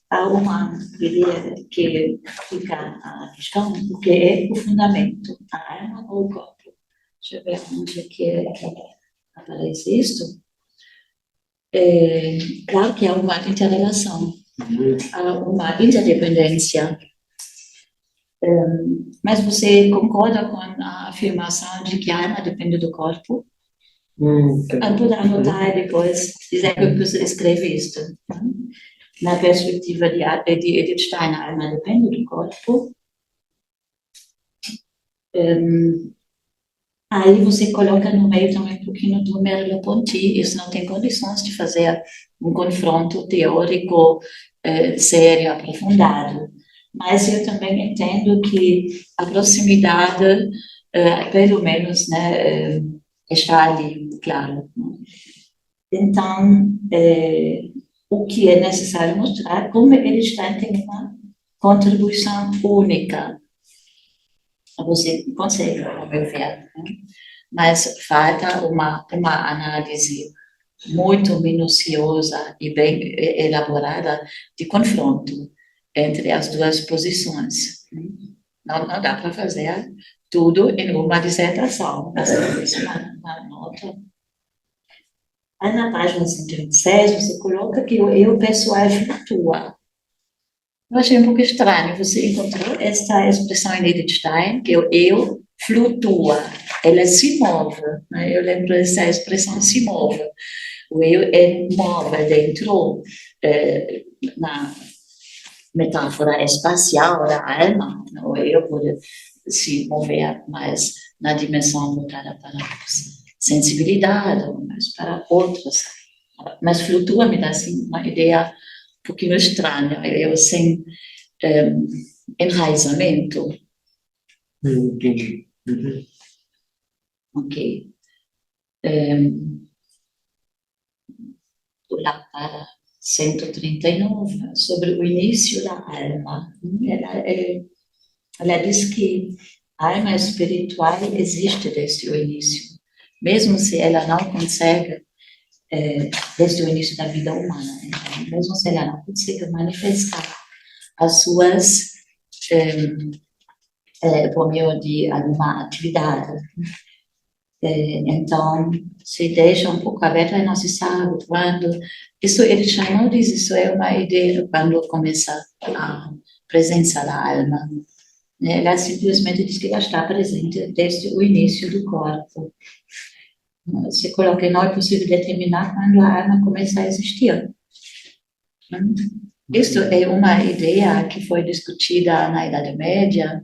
há uma ideia que fica a questão do que é o fundamento, a alma ou o corpo. Deixa eu ver onde é que aparece isto. Claro que há uma inter-relação, há uma interdependência. Mas você concorda com a afirmação de que a alma depende do corpo? Pode anotar e depois dizer que você escreve isto. Na perspectiva de Edith Stein, a alma depende do corpo. Aí você coloca no meio também um pouquinho do Merleau-Ponty. Isso não tem condições de fazer um confronto teórico sério, aprofundado. Mas eu também entendo que a proximidade, pelo menos, né, está ali, claro. Então, o que é necessário mostrar, como eles têm uma contribuição única. Você consegue, ao meu ver, né? Mas falta uma análise muito minuciosa e bem elaborada de confronto entre as duas posições. Não dá para fazer tudo em uma dissertação, mas uma nota. Aí na página 126 você coloca que o eu pessoal flutua. Eu achei um pouco estranho, você encontrou esta expressão em Edith Stein, que o eu flutua, ela se move, né? Eu lembro dessa expressão se move. O eu é móvel dentro, na metáfora espacial da alma, o eu pode se mover mais na dimensão voltada para a sensibilidade, mas para outros. Mas flutua me dá assim, uma ideia um pouquinho estranha, eu sem enraizamento. Entendi. Ok. Vou lá para 139, sobre o início da alma. Ela diz que a alma espiritual existe desde o início, mesmo se ela não consegue, desde o início da vida humana, então, mesmo se ela não consegue manifestar as suas, por meio de alguma atividade. Então, se deixa um pouco aberto e não se sabe quando. Isso ele já não diz, isso é uma ideia quando começa a presença da alma. Ela simplesmente diz que ela está presente desde o início do corpo. Se coloca, não é possível determinar quando a alma começa a existir. Isso é uma ideia que foi discutida na Idade Média,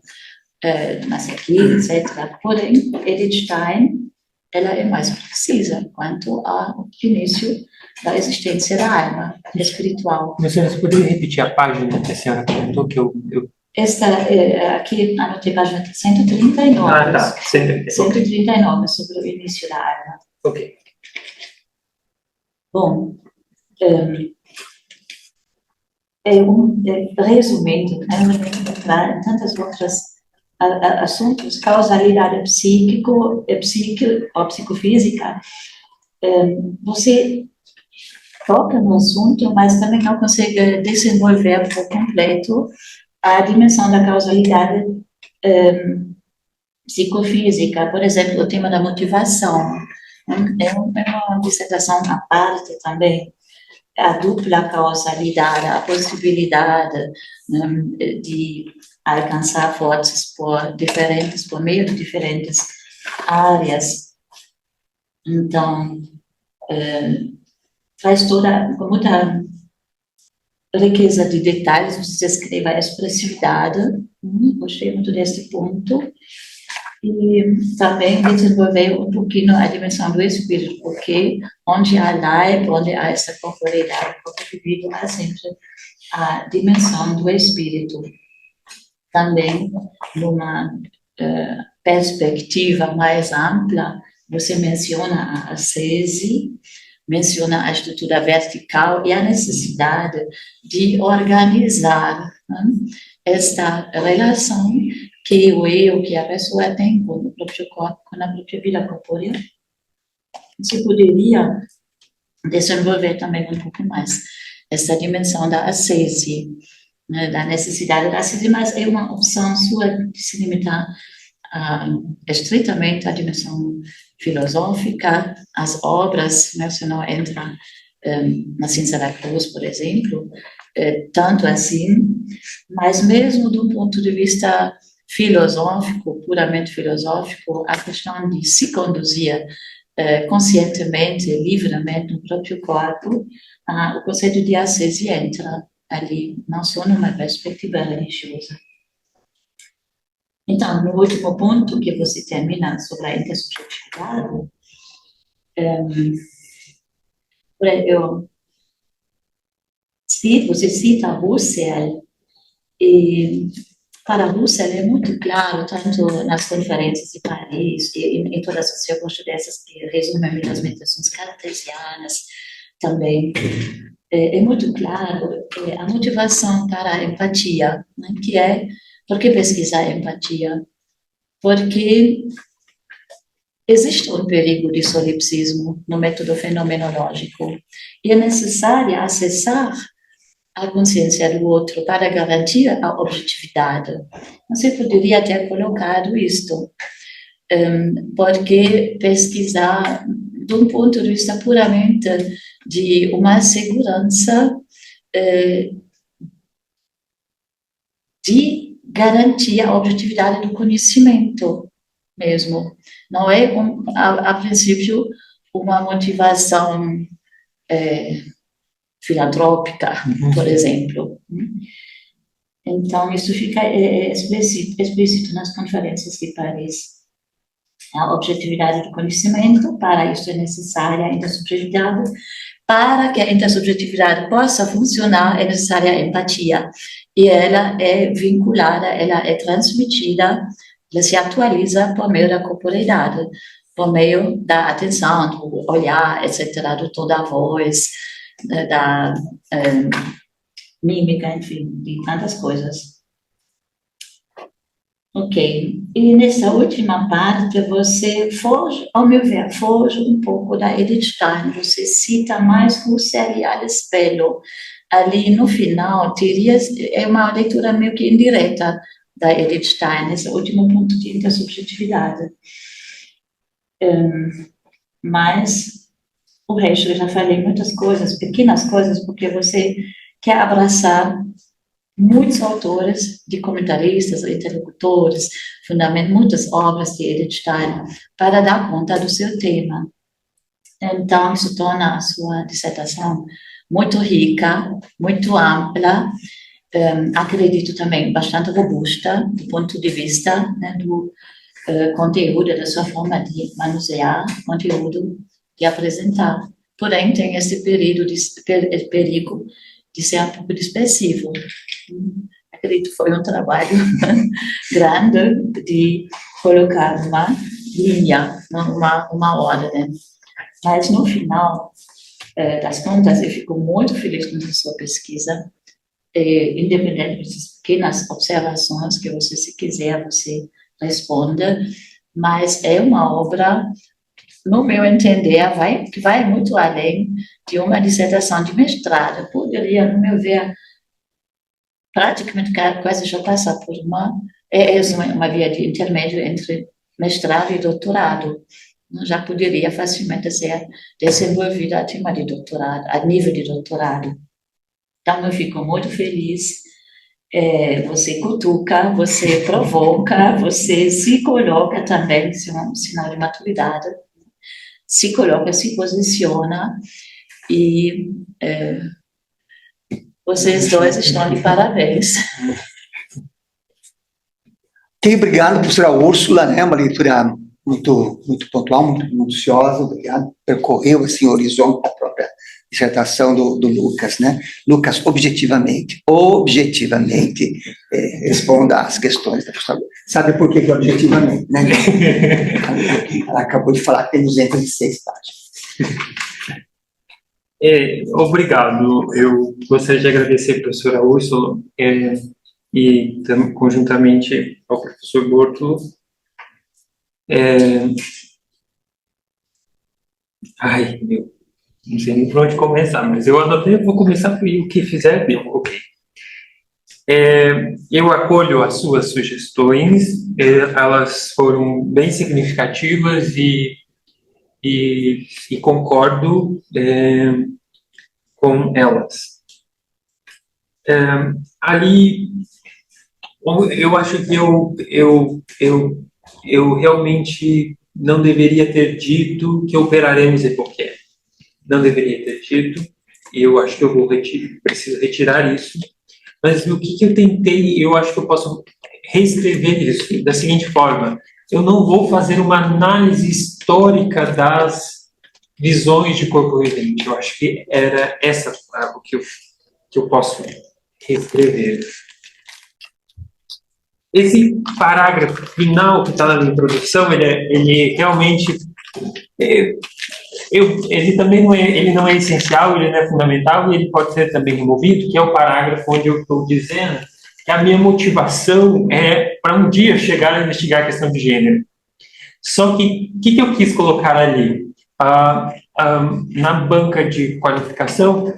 mas aqui, etc. Porém, Edith Stein, ela é mais precisa quanto ao início da existência da alma espiritual. Mas você poderia repetir a página que a senhora comentou que eu... Esta, aqui anotei a página 139. Ah, tá. 139, sobre o início da alma. Ok. Bom, resumindo, né, tantas outras assuntos, causalidade psíquica ou psicofísica, você toca no assunto, mas também não consegue desenvolver por completo a dimensão da causalidade psicofísica. Por exemplo, o tema da motivação é uma dissertação à parte também. A dupla causalidade, a possibilidade de alcançar forças por meio de diferentes áreas. Então, traz com muita riqueza de detalhes, você descreve a expressividade, gostei muito desse ponto, e também desenvolver um pouquinho a dimensão do espírito, porque onde há life, onde há essa corporeidade, o corpo vivido, há sempre a dimensão do espírito. também numa perspectiva mais ampla, você menciona a ascese, menciona a estrutura vertical e a necessidade de organizar, né, esta relação que o eu, que a pessoa tem com o próprio corpo, com a própria vida corpórea. Você poderia desenvolver também um pouco mais essa dimensão da ascese, né, da necessidade da ascese, mas é uma opção sua de se limitar estritamente à dimensão filosófica. As obras, né, se não entra na ciência da cruz, por exemplo, tanto assim, mas mesmo do ponto de vista filosófico, puramente filosófico, a questão de se conduzir conscientemente, livremente no próprio corpo, o conceito de ascese entra ali, não só numa perspectiva religiosa. Então, no último ponto que você termina sobre a intersubjetividade, você cita Husserl, e para Husserl é muito claro, tanto nas conferências de Paris, e em todas as eu gosto dessas que resumem muitas meditações cartesianas também, é muito claro a motivação para a empatia, né, que é, por que pesquisar a empatia? Porque existe um perigo de solipsismo no método fenomenológico e é necessário acessar a consciência do outro para garantir a objetividade. Você poderia ter colocado isto, porque pesquisar de um ponto de vista puramente de uma segurança de garantir a objetividade do conhecimento mesmo. Não é, a princípio, uma motivação filantrópica, por exemplo. Então, isso fica explícito nas conferências de Paris. A objetividade do conhecimento, para isso é necessária a intersubjetividade. Para que a intersubjetividade possa funcionar, é necessária a empatia. E ela é vinculada, ela é transmitida, ela se atualiza por meio da corporeidade, por meio da atenção, do olhar, etc., do tom da voz, da mímica, enfim, de tantas coisas. Ok. E nessa última parte, você foge, ao meu ver, foge um pouco da Edith Stein, você cita mais Husserl e Alice Bello. Ali no final, é uma leitura meio que indireta da Edith Stein, esse último ponto de intersubjetividade. Mas o resto, eu já falei muitas coisas, pequenas coisas, porque você quer abraçar muitos autores, de comentaristas, interlocutores, muitas obras de Edith Stein, para dar conta do seu tema. Então, isso torna a sua dissertação muito rica, muito ampla, acredito também bastante robusta, do ponto de vista, né, do conteúdo, da sua forma de manusear, conteúdo de apresentar. Porém, tem esse perigo de ser um pouco dispersivo. Acredito que foi um trabalho grande de colocar uma linha, uma ordem. Mas, no final das contas, eu fico muito feliz com a sua pesquisa, independente dessas pequenas observações que você, se quiser, você responda, mas é uma obra, no meu entender, que vai muito além de uma dissertação de mestrado. Poderia, no meu ver, praticamente quase já passar por uma via de intermédio entre mestrado e doutorado. Já poderia facilmente ser desenvolvida a tema de doutorado, a nível de doutorado. Então, eu fico muito feliz. Você cutuca, você provoca, você se coloca também, isso é um sinal de maturidade, se coloca, se posiciona, e vocês dois estão de parabéns. Ok, obrigado, professora Úrsula, né? Uma leitura muito pontual, muito minuciosa, obrigado. Percorreu assim, o horizonte da própria dissertação do Lucas, né? Lucas, objetivamente, responda às questões da professora. Sabe por que objetivamente, né? Ela acabou de falar que tem 206 páginas. Obrigado. Eu gostaria de agradecer a professora Úrsula e conjuntamente ao professor Bortolo. Não sei nem por onde começar, mas eu anotei, eu vou começar por o que fizer bem, ok. Eu acolho as suas sugestões, elas foram bem significativas e concordo com elas. Ali, eu acho que eu realmente não deveria ter dito que operaremos Epoqué. Não deveria ter dito, e eu acho que eu preciso retirar isso. Mas o que eu tentei, eu acho que eu posso reescrever isso da seguinte forma: eu não vou fazer uma análise histórica das visões de corpo vivente. Eu acho que era essa o que eu posso reescrever. Esse parágrafo final que está na introdução, ele realmente, ele também não é essencial, ele não é fundamental, e ele pode ser também removido, que é o parágrafo onde eu estou dizendo que a minha motivação é para um dia chegar a investigar a questão de gênero. Só que o que eu quis colocar ali? Na banca de qualificação,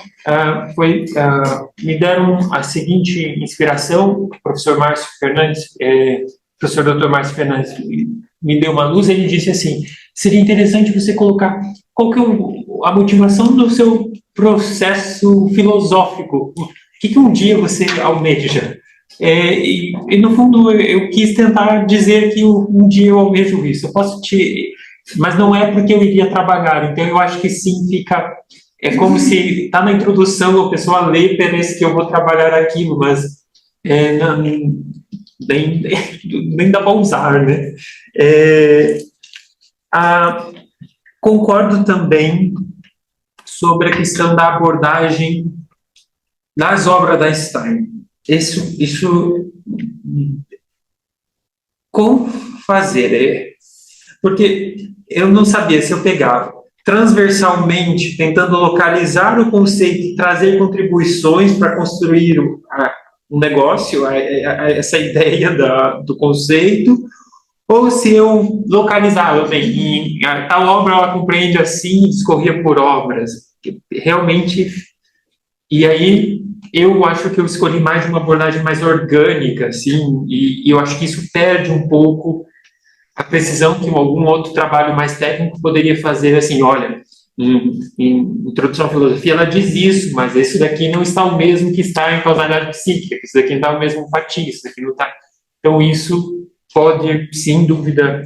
me deram a seguinte inspiração. O professor Márcio Fernandes, professor Dr. Márcio Fernandes, me deu uma luz. Ele disse assim: seria interessante você colocar qual que é a motivação do seu processo filosófico, o que um dia você almeja. E no fundo eu quis tentar dizer que um dia eu almejo isso. Eu posso mas não é porque eu iria trabalhar. Então eu acho que sim, é como se está na introdução, a pessoa lê, parece que eu vou trabalhar aquilo, mas nem dá para usar, né? Concordo também sobre a questão da abordagem das obras da Stein. Isso como fazer? Porque eu não sabia se eu pegava transversalmente, tentando localizar o conceito e trazer contribuições para construir um negócio, essa ideia do conceito, ou se eu localizava, bem, tal obra ela compreende assim, discorria por obras. Realmente, e aí eu acho que eu escolhi mais uma abordagem mais orgânica, assim, e eu acho que isso perde um pouco a precisão que algum outro trabalho mais técnico poderia fazer, assim, olha, em Introdução à Filosofia ela diz isso, mas isso daqui não está o mesmo que está em Causalidade Psíquica, isso daqui não está o mesmo Fatia, isso daqui não está. Então isso pode, sem dúvida,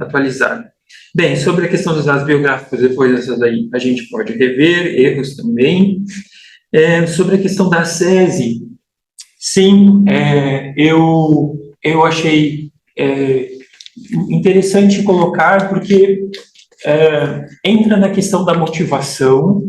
atualizar. Bem, sobre a questão dos dados biográficos, depois dessas aí, a gente pode rever, erros também. Sobre a questão da SESI, sim, eu achei interessante colocar, porque entra na questão da motivação,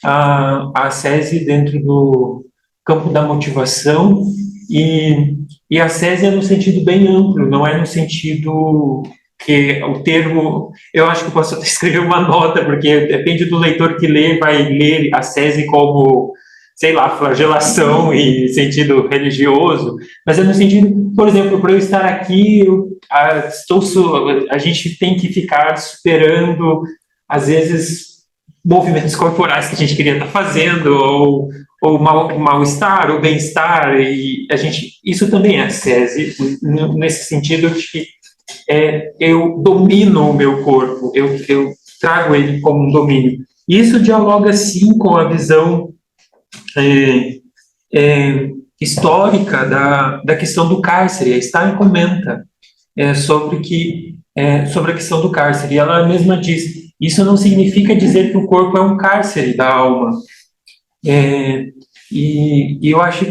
a SESI dentro do campo da motivação, e a SESI é no sentido bem amplo, não é no sentido que o termo, eu acho que eu posso escrever uma nota, porque depende do leitor que lê, vai ler a SESI como, sei lá, flagelação e sentido religioso, mas é no sentido, por exemplo, para eu estar aqui, a gente tem que ficar superando, às vezes, movimentos corporais que a gente queria estar fazendo, ou mal-estar, ou bem-estar, e isso também é SESI, nesse sentido de que eu domino o meu corpo, eu trago ele como um domínio. E isso dialoga, sim, com a visão histórica da questão do cárcere. A Stein comenta sobre a questão do cárcere, e ela mesma diz: isso não significa dizer que o corpo é um cárcere da alma. E eu acho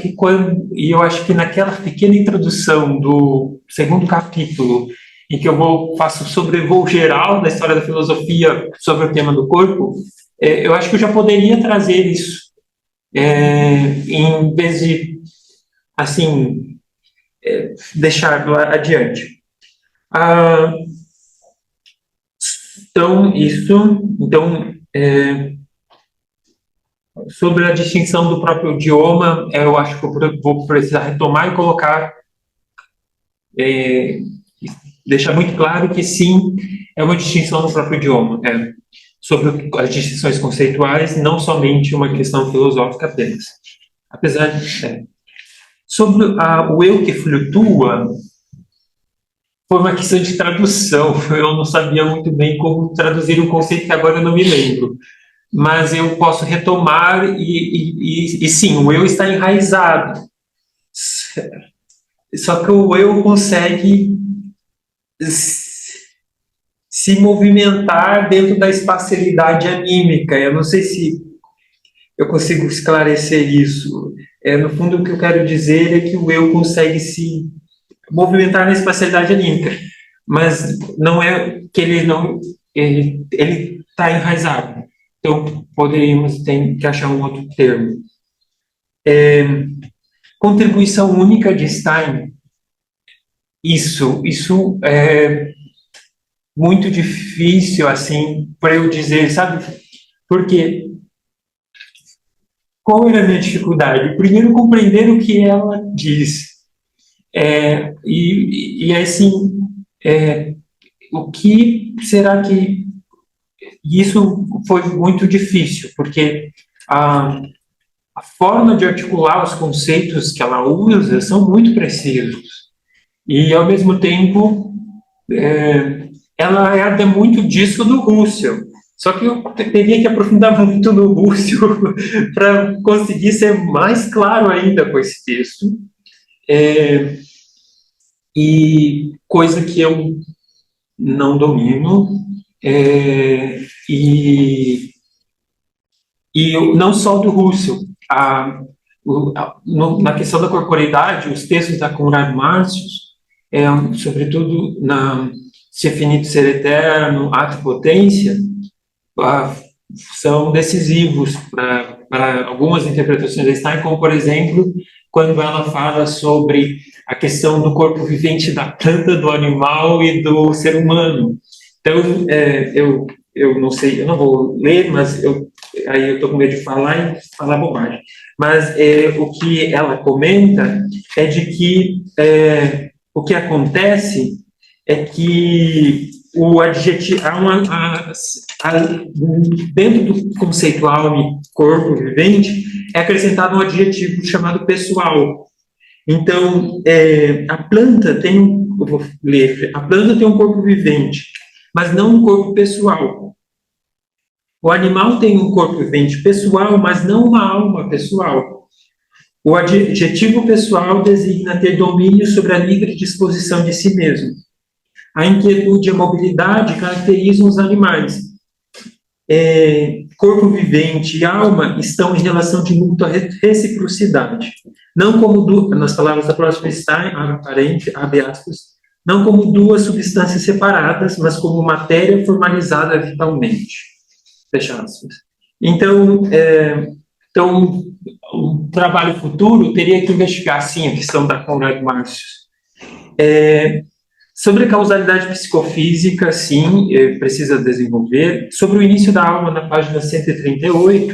que naquela pequena introdução do segundo capítulo, em que faço sobrevoo geral da história da filosofia sobre o tema do corpo, eu acho que eu já poderia trazer isso, em vez de, assim, deixar adiante. Sobre a distinção do próprio idioma, eu acho que eu vou precisar retomar e colocar, deixar muito claro que sim, é uma distinção do próprio idioma, sobre as distinções conceituais, não somente uma questão filosófica apenas. Apesar de... sobre o eu que flutua, foi uma questão de tradução. Eu não sabia muito bem como traduzir um conceito que agora eu não me lembro. Mas eu posso retomar e sim, o eu está enraizado. Só que o eu consegue se movimentar dentro da espacialidade anímica. Eu não sei se eu consigo esclarecer isso. No fundo, o que eu quero dizer é que o eu consegue se movimentar na espacialidade anímica, mas não é que ele está enraizado. Então, poderíamos ter que achar um outro termo. Contribuição única de Stein. Isso é muito difícil, assim, para eu dizer, sabe? Porque qual era a minha dificuldade? Primeiro, compreender o que ela diz. Assim, o que será que... Isso foi muito difícil, porque a forma de articular os conceitos que ela usa são muito precisos. E, ao mesmo tempo, ela herda muito disso do Husserl. Só que eu teria que aprofundar muito no Husserl para conseguir ser mais claro ainda com esse texto. E coisa que eu não domino, e não só do Husserl. Na questão da corporeidade, os textos da Conrad Marcius, sobretudo na Se é finito ser eterno, Ato e Potência, são decisivos para algumas interpretações de Stein, como, por exemplo, quando ela fala sobre a questão do corpo vivente da planta, do animal e do ser humano. Então, eu não sei, eu não vou ler, mas aí eu estou com medo de falar e falar bobagem. Mas o que ela comenta é de que o que acontece é que o adjetivo, dentro do conceitual de corpo vivente, é acrescentado um adjetivo chamado pessoal. Então, a planta tem eu vou ler, a planta tem um corpo vivente, mas não um corpo pessoal. O animal tem um corpo vivente pessoal, mas não uma alma pessoal. O adjetivo pessoal designa ter domínio sobre a livre disposição de si mesmo. A inquietude e a mobilidade caracterizam os animais. Corpo vivente e alma estão em relação de mútua reciprocidade. Não como nas palavras da própria Stein, abre aspas, não como duas substâncias separadas, mas como matéria formalizada vitalmente. Fecha aspas. Então, o trabalho futuro teria que investigar, sim, a questão da Conrad Marcius. Sobre a causalidade psicofísica, sim, precisa desenvolver. Sobre o início da alma, na página 138,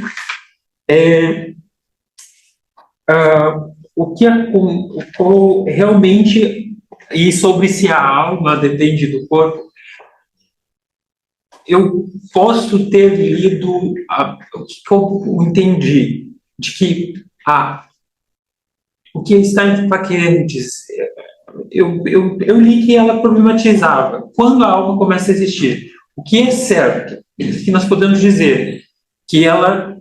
realmente, e sobre se a alma depende do corpo, eu posso ter lido o que eu entendi, de que o que Stein está querendo dizer. Eu li que ela problematizava quando a alma começa a existir. O que é certo, que nós podemos dizer que ela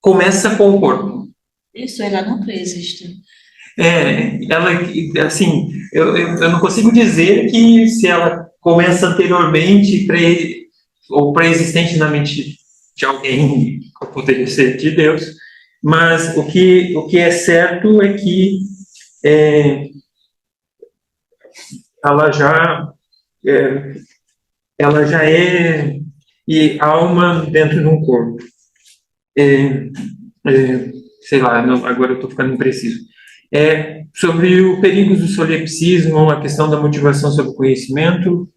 começa com o corpo. Isso, ela não preexiste. Assim, eu não consigo dizer que se ela começa anteriormente ou pré-existente na mente de alguém, poderia ser de Deus, mas o que é certo é que ela já é e alma dentro de um corpo. Sei lá, agora eu estou ficando impreciso. Sobre o perigo do solipsismo, a questão da motivação sobre o conhecimento,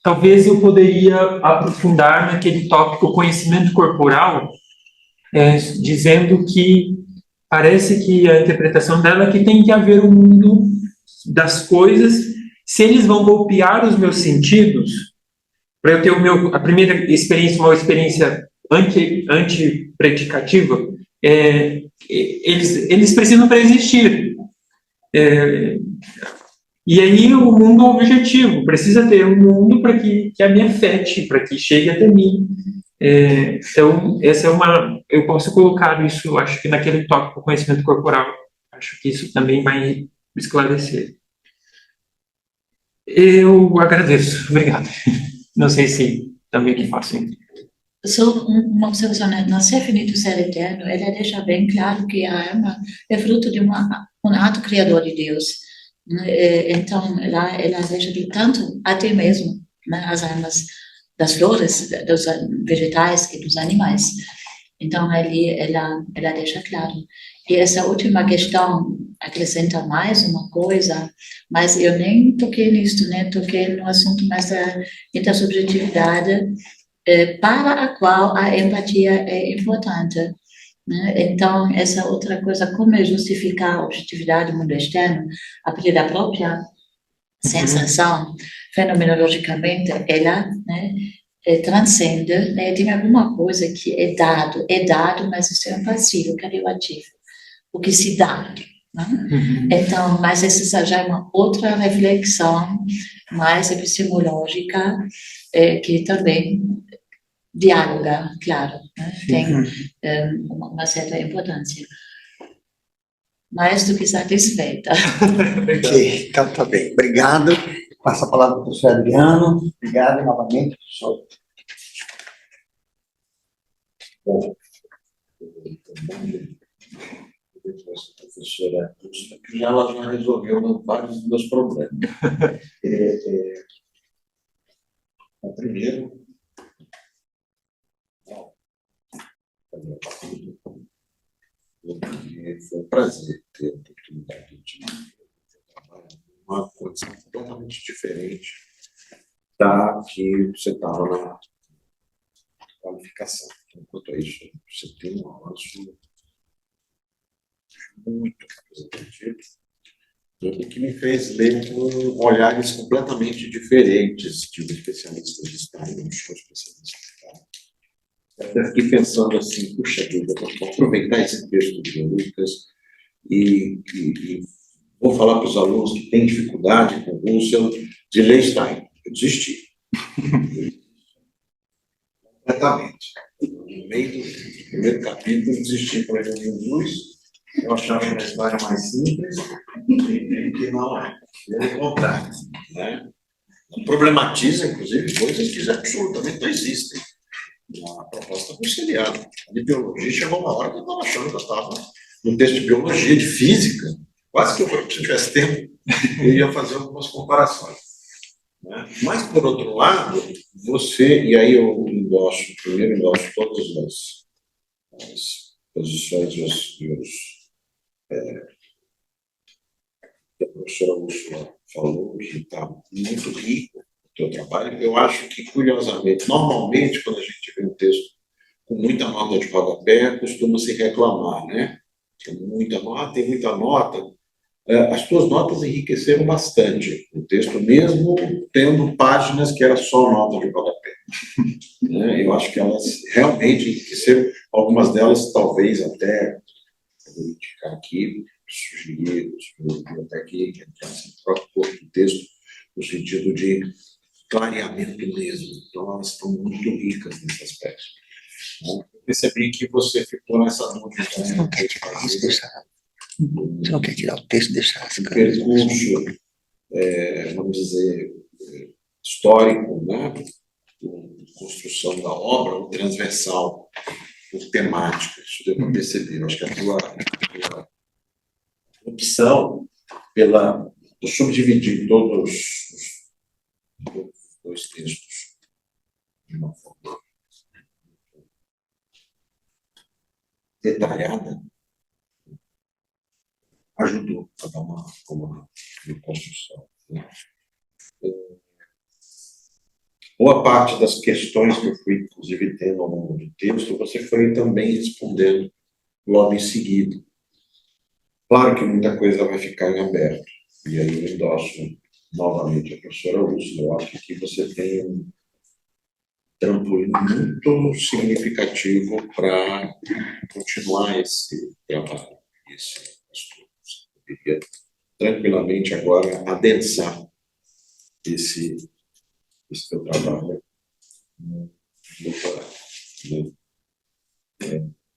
talvez eu poderia aprofundar naquele tópico conhecimento corporal, dizendo que parece que a interpretação dela é que tem que haver um mundo das coisas, se eles vão golpear os meus sentidos, para eu ter a primeira experiência, uma experiência anti-predicativa, eles precisam para existir. E aí o mundo objetivo, precisa ter um mundo para que me afete, para que chegue até mim. Então, essa é eu posso colocar isso, acho que naquele tópico conhecimento corporal. Acho que isso também vai esclarecer. Eu agradeço, obrigado. Não sei se também que faço. Só uma observação, no ser finito, ser eterno, ele deixa bem claro que a alma é fruto de um ato criador de Deus. Então, ela deixa de tanto até mesmo, né, as almas das flores, dos vegetais e dos animais. Então, ali ela deixa claro. E essa última questão acrescenta mais uma coisa, mas eu nem toquei nisso, né? Toquei no assunto mais da intersubjetividade, para a qual a empatia é importante, né? Então, essa outra coisa, como é justificar a objetividade do mundo externo a partir da própria sensação, fenomenologicamente, ela, né, transcende, né, tem alguma coisa que é dado, mas isso é um passivo, cadê o ativo? O que se dá, né? Então, mas essa já é uma outra reflexão mais epistemológica, que também dialoga, claro, né? Tem uma certa importância. Mais do que satisfeita. Ok, então tá bem. Obrigado. Passo a palavra para o professor Adriano. Obrigado novamente, professor. Bom, essa professora, que ela já resolveu vários dos meus problemas. Primeiro, foi um prazer ter a oportunidade de trabalhar numa condição totalmente diferente da que você estava na qualificação. Enquanto a isso, você tem um avanço muito representativo e que me fez ler com olhares completamente diferentes de um especialista de História, eu não sou especialista de História. Até fiquei pensando assim, puxa vida, vou aproveitar esse texto de Lucas e vou falar para os alunos que têm dificuldade com Russell de ler Stein. Eu desisti. Completamente. No meio do primeiro capítulo, eu desisti para ler Jesus. Eu achava que a história é mais simples e que não é. Pelo contrário, né? Problematiza, inclusive, coisas que absolutamente não existem. A proposta foi seriada. De biologia chegou uma hora que eu estava achando que eu estava no texto de biologia, de física. Quase que eu, se tivesse tempo, eu ia fazer algumas comparações. Né? Mas, por outro lado, você, e aí eu primeiro endosso todas as posições que a professora Úrsula falou, que está muito rico o teu trabalho. Eu acho que, curiosamente, normalmente, quando a gente vê um texto com muita nota de rodapé, costuma se reclamar, né? Tem muita nota. As tuas notas enriqueceram bastante o texto, mesmo tendo páginas que era só nota de rodapé. Eu acho que elas realmente enriqueceram, algumas delas talvez até, vou indicar aqui, sugerir até que entrasse no próprio corpo do texto, no sentido de clareamento mesmo. Então, elas estão muito ricas nesse aspecto. Eu percebi que você ficou nessa dúvida. Você não quer tirar isso, deixar. Você não quer tirar o texto, deixar as câmeras. Percurso, vamos dizer, histórico, né? Construção da obra, ou transversal, ou temática. Isso deu para perceber. Eu acho que a tua opção pela eu subdividi todos os dois textos de uma forma detalhada, ajudou a dar uma reconstrução, né? Boa parte das questões que eu fui, inclusive, tendo ao longo do texto, você foi também respondendo logo em seguida. Claro que muita coisa vai ficar em aberto, e aí eu endosso novamente a professora Úrsula. Eu acho que aqui você tem um trampolim muito significativo para continuar esse trabalho, esse estudo. Você poderia tranquilamente agora adensar esse teu trabalho no doutorado, né?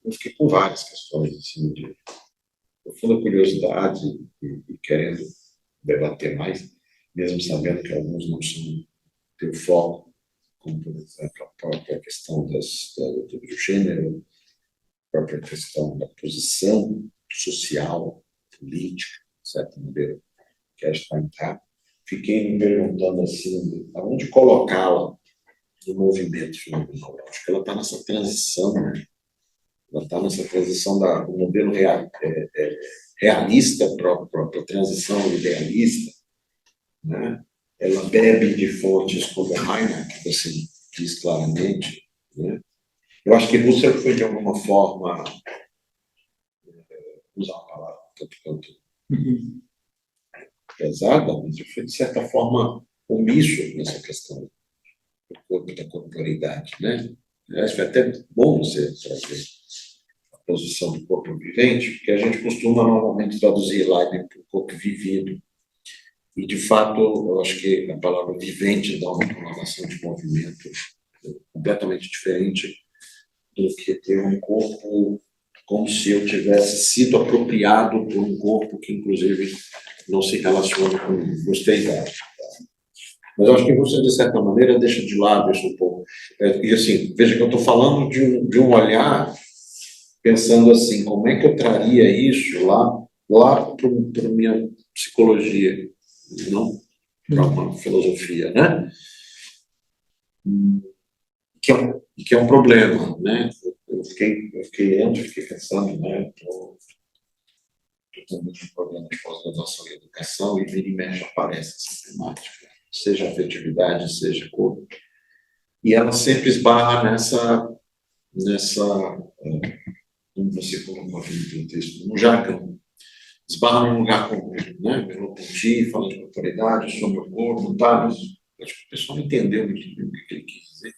Eu fiquei com várias questões assim, de profunda curiosidade e querendo debater mais, mesmo sabendo que alguns não são teu foco, como, por exemplo, a própria questão do gênero, a própria questão da posição social, política, de certa maneira, que esta está. Fiquei me perguntando assim, aonde colocá-la no movimento fenomenológico? Acho que ela está nessa transição, né? Ela está nessa transição do modelo realista para a transição idealista, né? Ela bebe de fontes como Heine, que você diz claramente, né? Eu acho que Husserl foi, de alguma forma, usar uma palavra tanto pesada, mas ele foi, de certa forma, omisso nessa questão do corpo e da corporeidade, né? Aliás, foi até bom você trazer a posição do corpo vivente, porque a gente costuma normalmente traduzir Leibniz para o corpo vivido. E, de fato, eu acho que a palavra vivente dá uma conotação de movimento completamente diferente do que ter um corpo como se eu tivesse sido apropriado por um corpo que, inclusive, não se relaciona com posteridade. Mas eu acho que você, de certa maneira, deixa de lado isso um pouco. E, assim, veja que eu estou falando de um olhar, pensando assim, como é que eu traria isso lá para a minha psicologia, não para uma filosofia, né? Que é um problema, né? Eu fiquei lendo, fiquei pensando, né? Estou tendo um problema de pós-graduação em educação e vira e mexe aparece essa temática, seja afetividade, seja corpo. E ela sempre esbarra como você colocou aqui no texto, no jargão. Esbarra num lugar comum, né? Merleau-Ponty, falando de corporeidade, sobre o corpo, tá? Mas acho que o pessoal não entendeu muito bem o que ele quis dizer.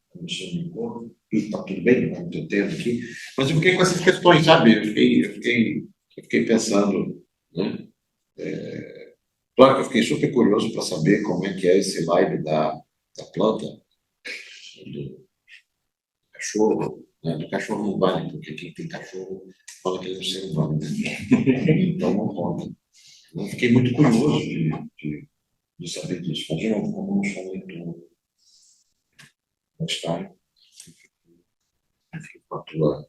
Começou no corpo, e está tudo bem, não estou tendo aqui. Mas eu fiquei com essas questões, sabe? Eu fiquei pensando, né? Claro que eu fiquei super curioso para saber como é que é esse live da planta, do cachorro, né? Do cachorro não vale, porque quem tem cachorro fala que ele é um ser humano, né? Então não conta. Eu fiquei muito curioso de saber disso. Mas, de novo, como não sou muito Einstein, fico com a tua.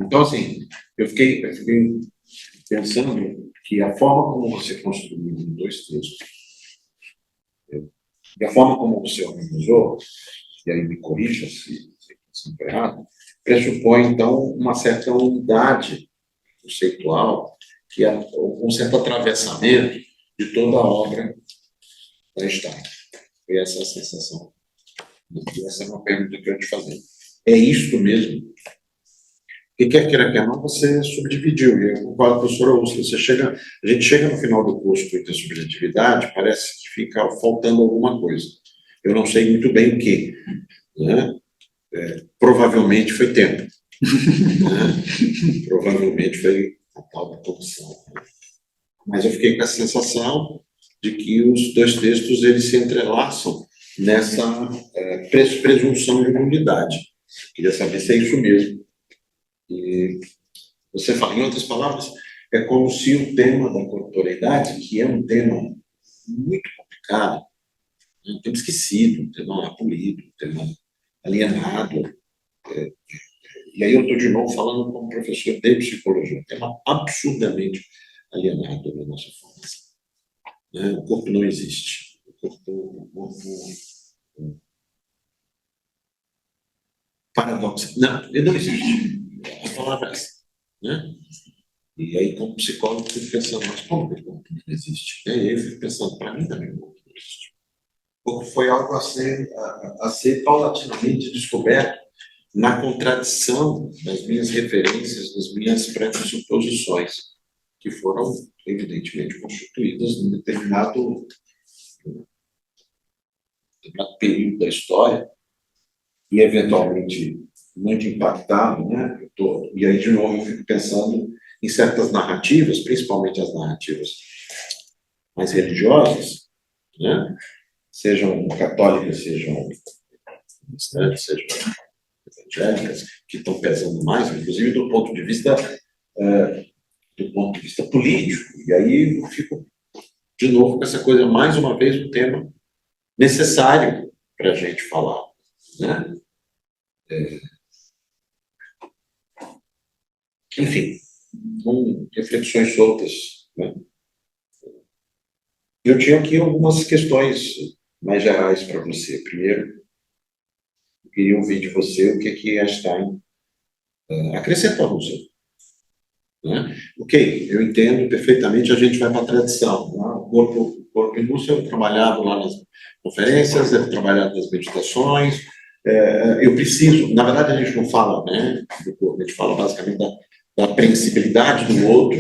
Então, assim, eu fiquei pensando que a forma como você construiu os dois textos, e a forma como você organizou, e aí me corrija se estou errado, pressupõe, então, uma certa unidade conceitual, que é um certo atravessamento de toda a obra da Stein. Foi essa a sensação. E essa é uma pergunta que eu te fazer. É isto mesmo? Porque quer queira, quer não, você subdividiu. E eu concordo com a professora Úrsula. A gente chega no final do curso com intersubjetividade, parece que fica faltando alguma coisa. Eu não sei muito bem o que, né? Provavelmente foi tempo. Né? Provavelmente foi a tal da comissão. Mas eu fiquei com a sensação de que os dois textos eles se entrelaçam nessa presunção de unidade. Queria saber se é isso mesmo. E você fala, em outras palavras, é como se o tema da corporeidade, que é um tema muito complicado, um tema esquecido, um tema abolido, um tema alienado, e aí eu estou de novo falando como professor de psicologia, um tema absurdamente alienado na nossa formação. Né? O corpo não existe. O corpo paradoxo. Não, ele não existe. A palavra é essa. Né? E aí, como psicólogo, eu fico pensando, mas como que o corpo não existe? E aí eu fico pensando, para mim também o corpo não existe. O corpo foi algo a ser paulatinamente descoberto na contradição das minhas referências, das minhas pressuposições, que foram, evidentemente, constituídas num determinado período da história, e eventualmente muito impactado, né? E aí, de novo, eu fico pensando em certas narrativas, principalmente as narrativas mais religiosas, né? Sejam católicas, sejam protestantes, sejam evangélicas, que estão pesando mais, inclusive do ponto de vista político. E aí eu fico, de novo, com essa coisa, mais uma vez, um tema necessário para a gente falar, né? Enfim, com reflexões soltas, né? Eu tinha aqui algumas questões mais gerais para você. Primeiro, eu queria ouvir de você o que Einstein acrescentou no seu. Né? Ok, eu entendo perfeitamente, a gente vai para a tradição. Né? O corpo e Lúcio eu trabalhava lá nas conferências, eu trabalhava nas meditações. Eu preciso, na verdade, a gente não fala, né, do corpo, a gente fala basicamente da aprehensibilidade do outro,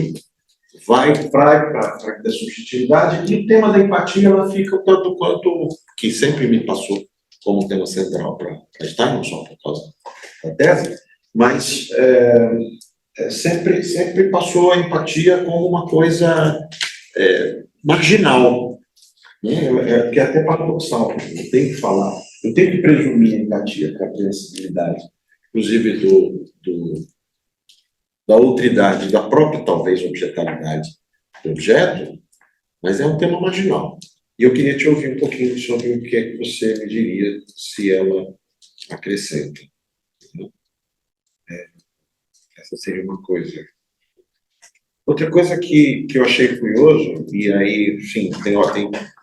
vai para a subjetividade, e o tema da empatia ela fica o tanto quanto, que sempre me passou como tema central para Einstein, não só por causa da tese, mas sempre passou a empatia como uma coisa marginal, né? Que é até paradoxal, eu tenho que falar, eu tenho que presumir a empatia para a apreensibilidade, inclusive da outridade, da própria, talvez, objetalidade do objeto, mas é um tema marginal. E eu queria te ouvir um pouquinho sobre o que é que você me diria se ela acrescenta. Essa seria uma coisa. Outra coisa que eu achei curioso, e aí, sim, tem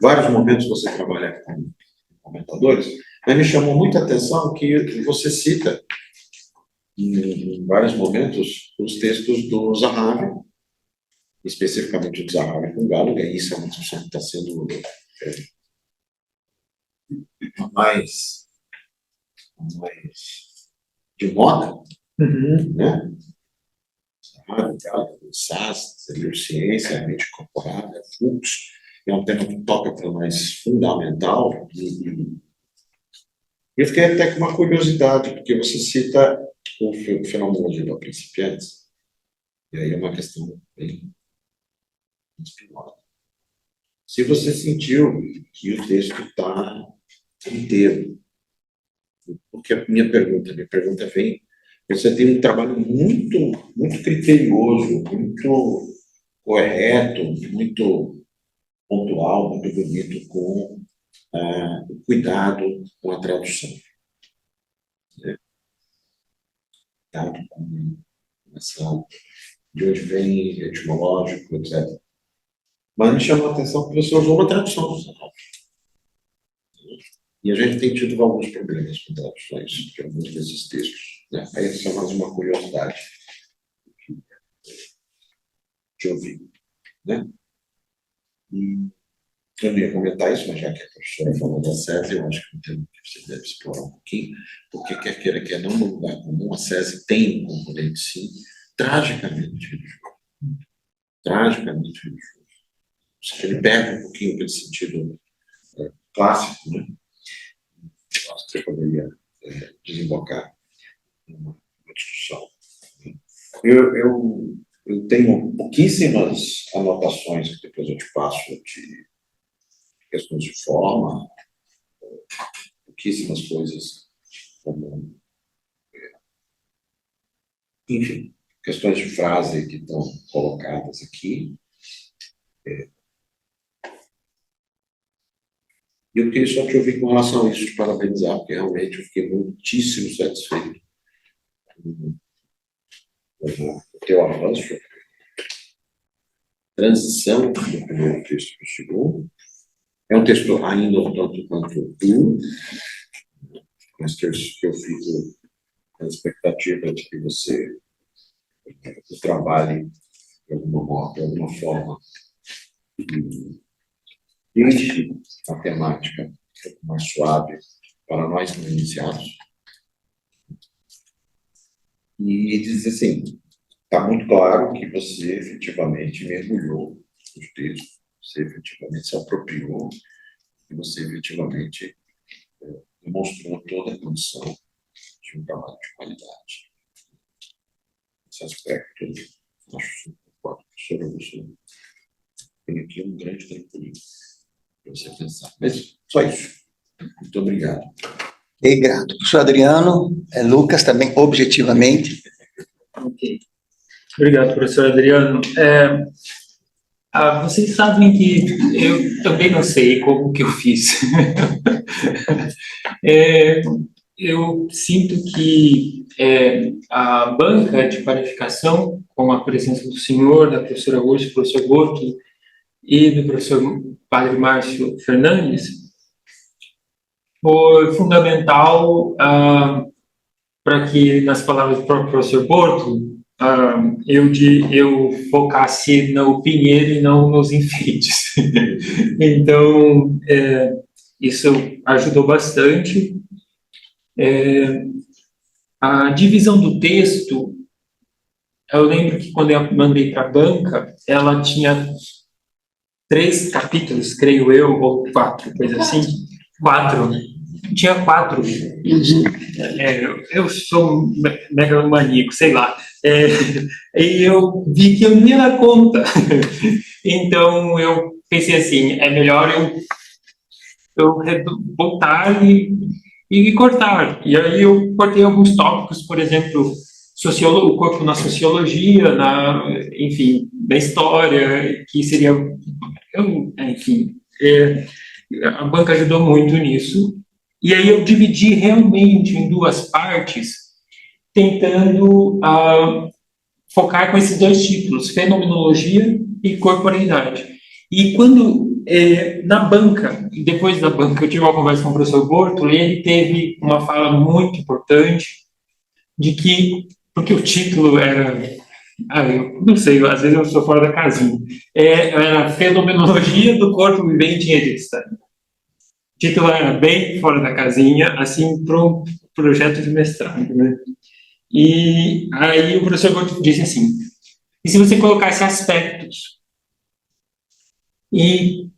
vários momentos que você trabalha com comentadores, mas me chamou muita atenção que você cita, em vários momentos, os textos do Zahavi, especificamente do Zahavi com Galo, e isso é uma discussão que está sendo mais de moda, né? SAS, neurociência, a mente incorporada, fluxo, é um tema que toca para nós fundamental. E eu fiquei até com uma curiosidade, porque você cita o fenomenologia para principiantes, e aí é uma questão bem espinhosa. Se você sentiu que o texto está inteiro, porque a minha pergunta vem, você tem um trabalho muito, muito criterioso, muito correto, muito pontual, muito bonito com o cuidado com a tradução. Né? Cuidado com de onde vem, etimológico, etc. Mas me chamou a atenção que você usou uma tradução do Zahavi. E a gente tem tido alguns problemas com traduções de alguns desses textos. Né? Aí essa é mais uma curiosidade de ouvir. Né? E eu não ia comentar isso, mas já que a professora falou da SESI, eu acho que é um tema que você deve explorar um pouquinho, porque quer queira, quer não, no lugar comum, a SESI tem um componente, sim, tragicamente religioso. Tragicamente religioso. Ele perde um pouquinho aquele sentido clássico, né? Eu acho que você poderia desembocar numa discussão. Eu tenho pouquíssimas anotações, que depois eu te passo, de questões de forma, pouquíssimas coisas, como, enfim, questões de frase que estão colocadas aqui. E eu queria só te ouvir com relação a isso, te parabenizar, porque realmente eu fiquei muitíssimo satisfeito o teu avanço, transição do primeiro texto para o segundo. É um texto ainda um tanto quanto duro, mas que eu fico com a expectativa de que você trabalhe de alguma forma e deixe a temática um pouco mais suave para nós não iniciados. E diz assim, está muito claro que você efetivamente mergulhou nos textos, você efetivamente se apropriou, e você efetivamente demonstrou toda a condição de um trabalho de qualidade. Esse aspecto, eu acho que concordo, professora, você tem aqui um grande trampolim para você pensar. Mas só isso. Muito obrigado. E grato. Professor Adriano, Lucas também, objetivamente. Ok. Obrigado, professor Adriano. Vocês sabem que eu também não sei como que eu fiz. Eu sinto que a banca de qualificação, com a presença do senhor, da professora Urso, do professor Gorto e do professor Padre Márcio Fernandes, foi fundamental para que, nas palavras do próprio professor Borto, eu focasse no pinheiro e não nos enfeites. Então, isso ajudou bastante. A divisão do texto, eu lembro que quando eu mandei para a banca, ela tinha 3 capítulos, creio eu, ou 4, coisa assim. 4. Tinha 4. Eu sou um megalomaníaco, sei lá. E eu vi que eu não ia dar conta. Então, eu pensei assim, é melhor eu voltar e cortar. E aí eu cortei alguns tópicos, por exemplo, o corpo na sociologia, enfim, na história, que seria... enfim, a banca ajudou muito nisso. E aí eu dividi realmente em 2 partes, tentando focar com esses 2 títulos, fenomenologia e corporeidade. E quando, na banca, depois da banca, eu tive uma conversa com o professor Bortoli, ele teve uma fala muito importante de que, porque o título era, eu não sei, às vezes eu sou fora da casinha, era Fenomenologia do Corpo Vivente em Edextan. O título era bem fora da casinha, assim, para um projeto de mestrado, né? E aí o professor Bortoli disse assim, e se você colocasse aspectos? E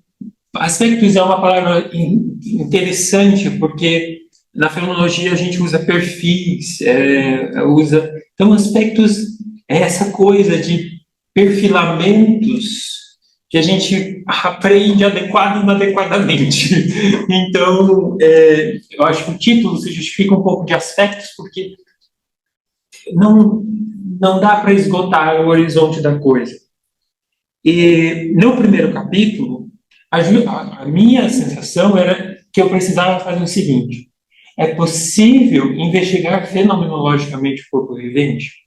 aspectos é uma palavra interessante, porque na fenomenologia a gente usa perfis, então aspectos é essa coisa de perfilamentos que a gente aprende adequado e inadequadamente. Então, eu acho que o título se justifica um pouco de aspectos, porque não dá para esgotar o horizonte da coisa. E no primeiro capítulo, a minha sensação era que eu precisava fazer o seguinte: é possível investigar fenomenologicamente o corpo vivente?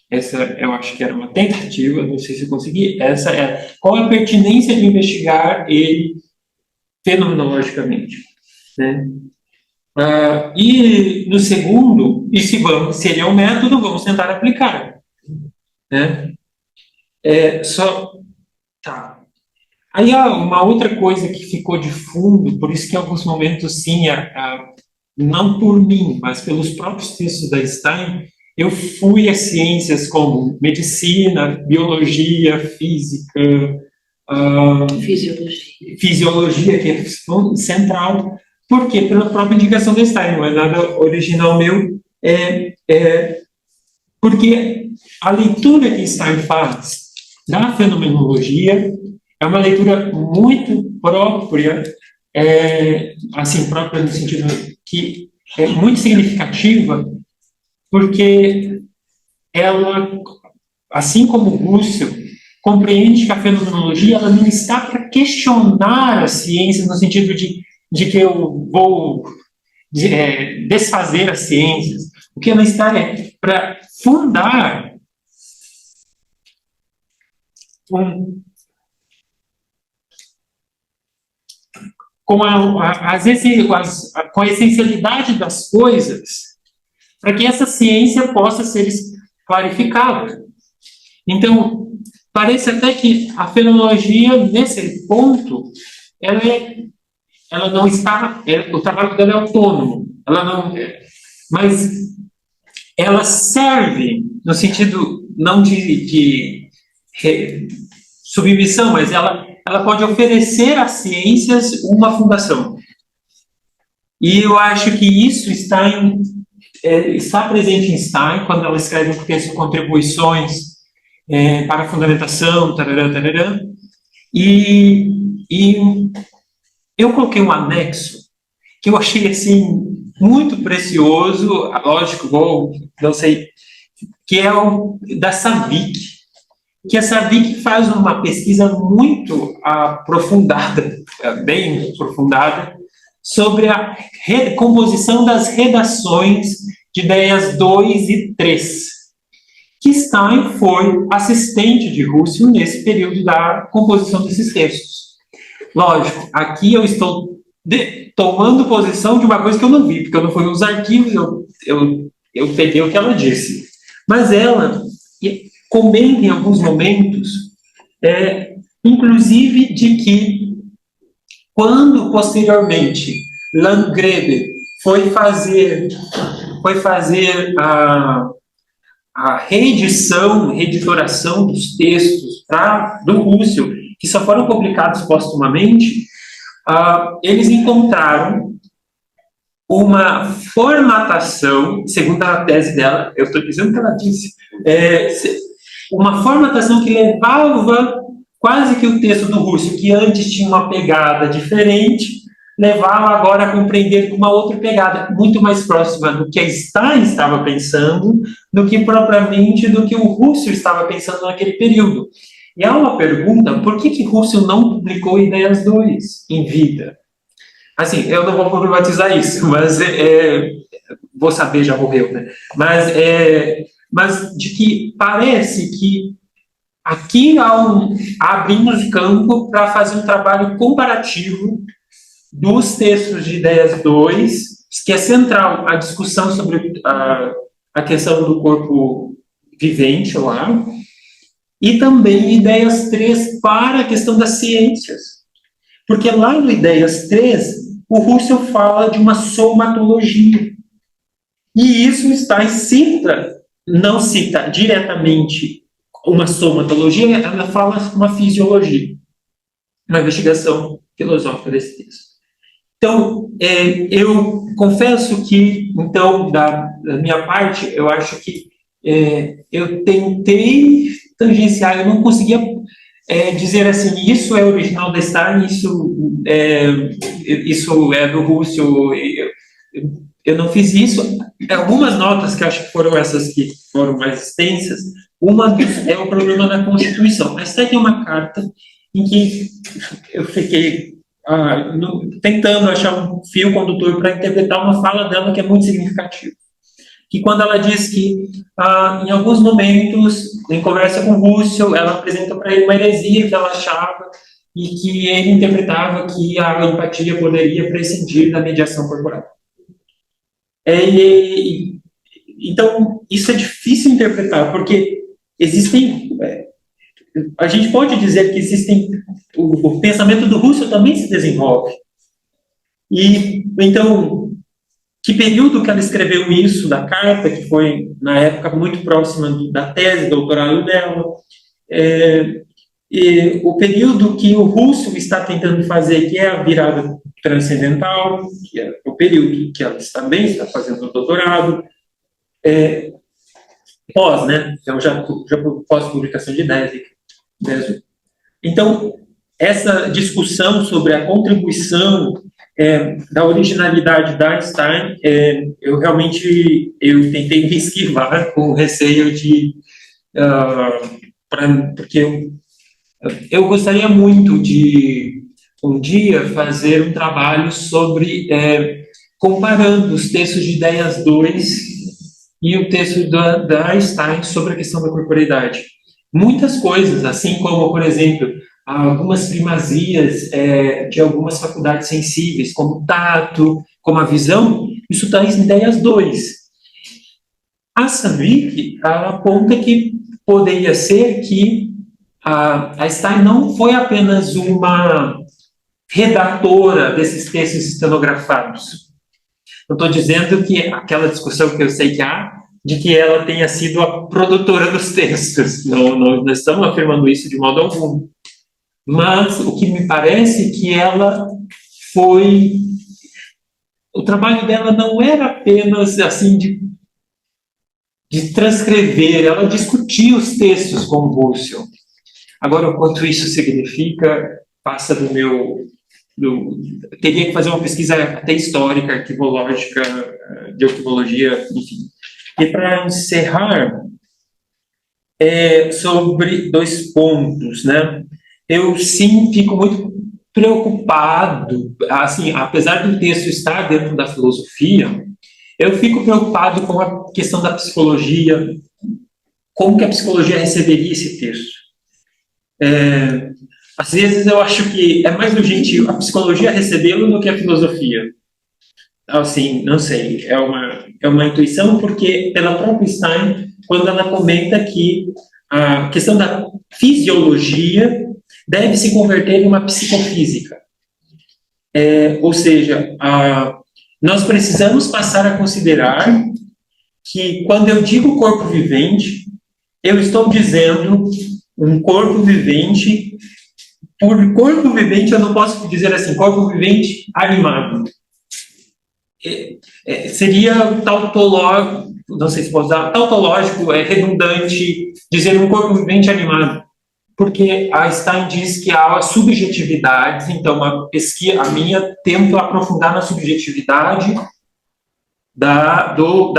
Essa eu acho que era uma tentativa, não sei se eu consegui. Essa é qual a pertinência de investigar ele fenomenologicamente, né? E no segundo, se ele é um método, vamos tentar aplicar, né? Tá. Aí uma outra coisa que ficou de fundo, por isso que em alguns momentos sim, não por mim, mas pelos próprios textos da Stein, eu fui a ciências como medicina, biologia, física, fisiologia, que é central. Por quê? Pela própria indicação da Stein, não é nada original meu, porque a leitura que Stein faz da fenomenologia é uma leitura muito própria, assim, própria no sentido que é muito significativa, porque ela, assim como Husserl, compreende que a fenomenologia ela não está para questionar a ciência no sentido de que eu vou desfazer as ciências. O que ela está para fundar com com a essencialidade das coisas, para que essa ciência possa ser clarificada. Então, parece até que a fenomenologia, nesse ponto, ela não está, o trabalho dela é autônomo, mas ela serve, no sentido não de submissão, mas ela pode oferecer às ciências uma fundação. E eu acho que isso está presente em Stein, quando ela escreve o texto Contribuições para a Fundamentação, tarará, tarará, e eu coloquei um anexo que eu achei, assim, muito precioso, lógico, não sei, que é o da Savic, que a Savic faz uma pesquisa muito aprofundada, bem aprofundada, sobre a recomposição das redações de ideias 2 e 3, que Stein foi assistente de Russell nesse período da composição desses textos. Lógico, aqui eu estou tomando posição de uma coisa que eu não vi, porque eu não fui nos arquivos, eu peguei o que ela disse. Mas ela comenta em alguns momentos, inclusive de que, quando posteriormente Landgrebe foi fazer a reeditoração dos textos do Russell, que só foram publicados póstumamente, eles encontraram uma formatação, segundo a tese dela, eu estou dizendo o que ela disse, uma formatação que levava quase que o texto do Russell, que antes tinha uma pegada diferente, levava agora a compreender uma outra pegada, muito mais próxima do que a Stein estava pensando, do que propriamente do que o Russell estava pensando naquele período. E há uma pergunta, por que Russell não publicou Ideias 2 em vida? Assim, eu não vou problematizar isso, mas vou saber, já morreu, né? Mas de que parece que aqui abrimos campo para fazer um trabalho comparativo dos textos de Ideias 2, que é central a discussão sobre a questão do corpo vivente lá, e também Ideias 3 para a questão das ciências. Porque lá no Ideias 3, o Russell fala de uma somatologia. E isso não cita diretamente uma somatologia, ela fala uma fisiologia, uma investigação filosófica desse texto. Então, eu confesso que, então, da minha parte, eu acho que eu tentei tangenciar, eu não conseguia dizer assim, isso é original da Stein, isso é do Russell, eu não fiz isso. Algumas notas que acho que foram essas que foram mais extensas, uma é o problema da Constituição. A Stein tem uma carta em que eu fiquei tentando achar um fio condutor para interpretar uma fala dela que é muito significativa. Que quando ela diz que, em alguns momentos, em conversa com Russell, ela apresenta para ele uma heresia que ela achava e que ele interpretava que a empatia poderia prescindir da mediação corporal. Então, isso é difícil interpretar, porque existem... a gente pode dizer que existem... O pensamento do Russell também se desenvolve. E, então... Que período que ela escreveu isso, da carta, que foi, na época, muito próxima da tese, doutoral dela, e o período que o Russell está tentando fazer, que é a virada transcendental, que é o período que ela também está fazendo o doutorado, né? Então, já pós-publicação de ideias. Então, essa discussão sobre a contribuição da originalidade da Stein, eu tentei me esquivar com receio porque eu gostaria muito de um dia fazer um trabalho sobre comparando os textos de Ideias 2 e o texto da Stein sobre a questão da corporeidade. muitas coisas, assim como, por exemplo, algumas primazias de algumas faculdades sensíveis, como o tato, como a visão, isso está em ideias 2. A Savick, ela aponta que poderia ser que a Stein não foi apenas uma redatora desses textos estenografados. Não estou dizendo que aquela discussão que eu sei que há, de que ela tenha sido a produtora dos textos. Não estamos afirmando isso de modo algum. Mas o que me parece é que ela foi... O trabalho dela não era apenas assim de transcrever, ela discutia os textos com Russell. Agora, o quanto isso significa, passa do meu... teria que fazer uma pesquisa até histórica, arquivológica, de arquivologia, enfim. E para encerrar, sobre 2 pontos, né? Eu sim fico muito preocupado, assim, apesar do texto estar dentro da filosofia, eu fico preocupado com a questão da psicologia, como que a psicologia receberia esse texto. Às vezes eu acho que é mais urgente a psicologia recebê-lo do que a filosofia. Assim, não sei, é uma intuição, porque pela própria Stein, quando ela comenta que a questão da fisiologia deve se converter em uma psicofísica. Ou seja, nós precisamos passar a considerar que, quando eu digo corpo vivente, eu estou dizendo um corpo vivente. Por corpo vivente, eu não posso dizer assim, corpo vivente animado. Seria tautológico, não sei se posso usar, tautológico, redundante, dizer um corpo vivente animado. Porque a Stein diz que há subjetividades, então a minha tento aprofundar na subjetividade da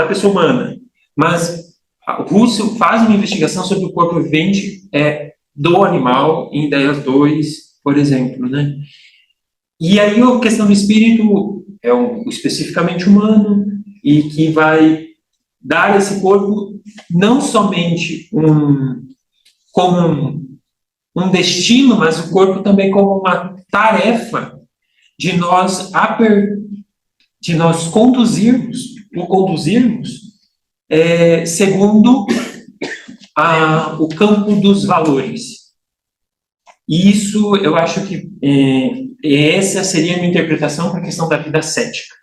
pessoa humana. Mas o Russell faz uma investigação sobre o corpo vivente do animal, em Ideias 2, por exemplo, né? E aí a questão do espírito é especificamente humano, e que vai dar a esse corpo não somente como um destino, mas o corpo também como uma tarefa de nós conduzirmos segundo o campo dos valores. E isso, eu acho que essa seria a minha interpretação para a questão da vida cética.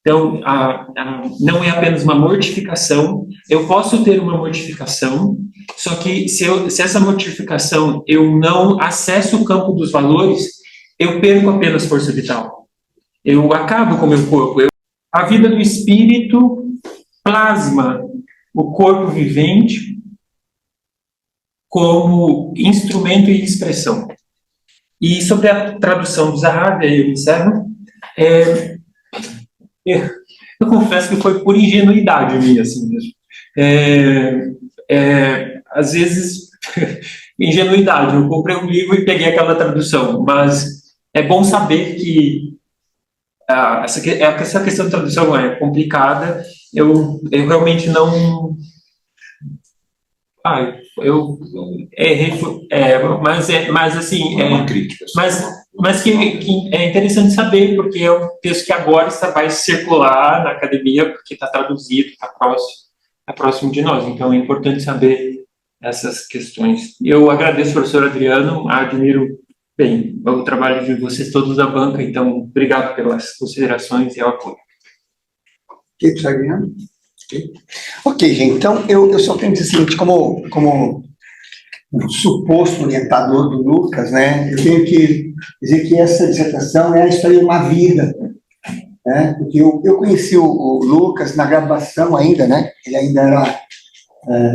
Então, não é apenas uma mortificação. Eu posso ter uma mortificação, só que se essa mortificação eu não acesso o campo dos valores, eu perco apenas força vital. Eu acabo com o meu corpo. A vida do espírito plasma o corpo vivente como instrumento e expressão. E sobre a tradução do Zahavi, eu encerro, eu confesso que foi por ingenuidade minha, assim mesmo. Às vezes, ingenuidade, eu comprei um livro e peguei aquela tradução, mas é bom saber que essa questão de tradução é complicada. Eu realmente não... eu errei, mas assim... uma crítica. Mas que é interessante saber, porque é um texto que agora vai circular na academia, porque está traduzido, está próximo de nós. Então, é importante saber essas questões. Eu agradeço, professor Adriano, admiro bem o trabalho de vocês todos da banca, então, obrigado pelas considerações e ao apoio. Ok, professor Adriano? Ok, gente, então, eu só tenho que dizer o seguinte, como um suposto orientador do Lucas, né, eu tenho que dizer que essa dissertação é a história de uma vida, né, porque eu conheci o Lucas na graduação ainda, né, ele ainda era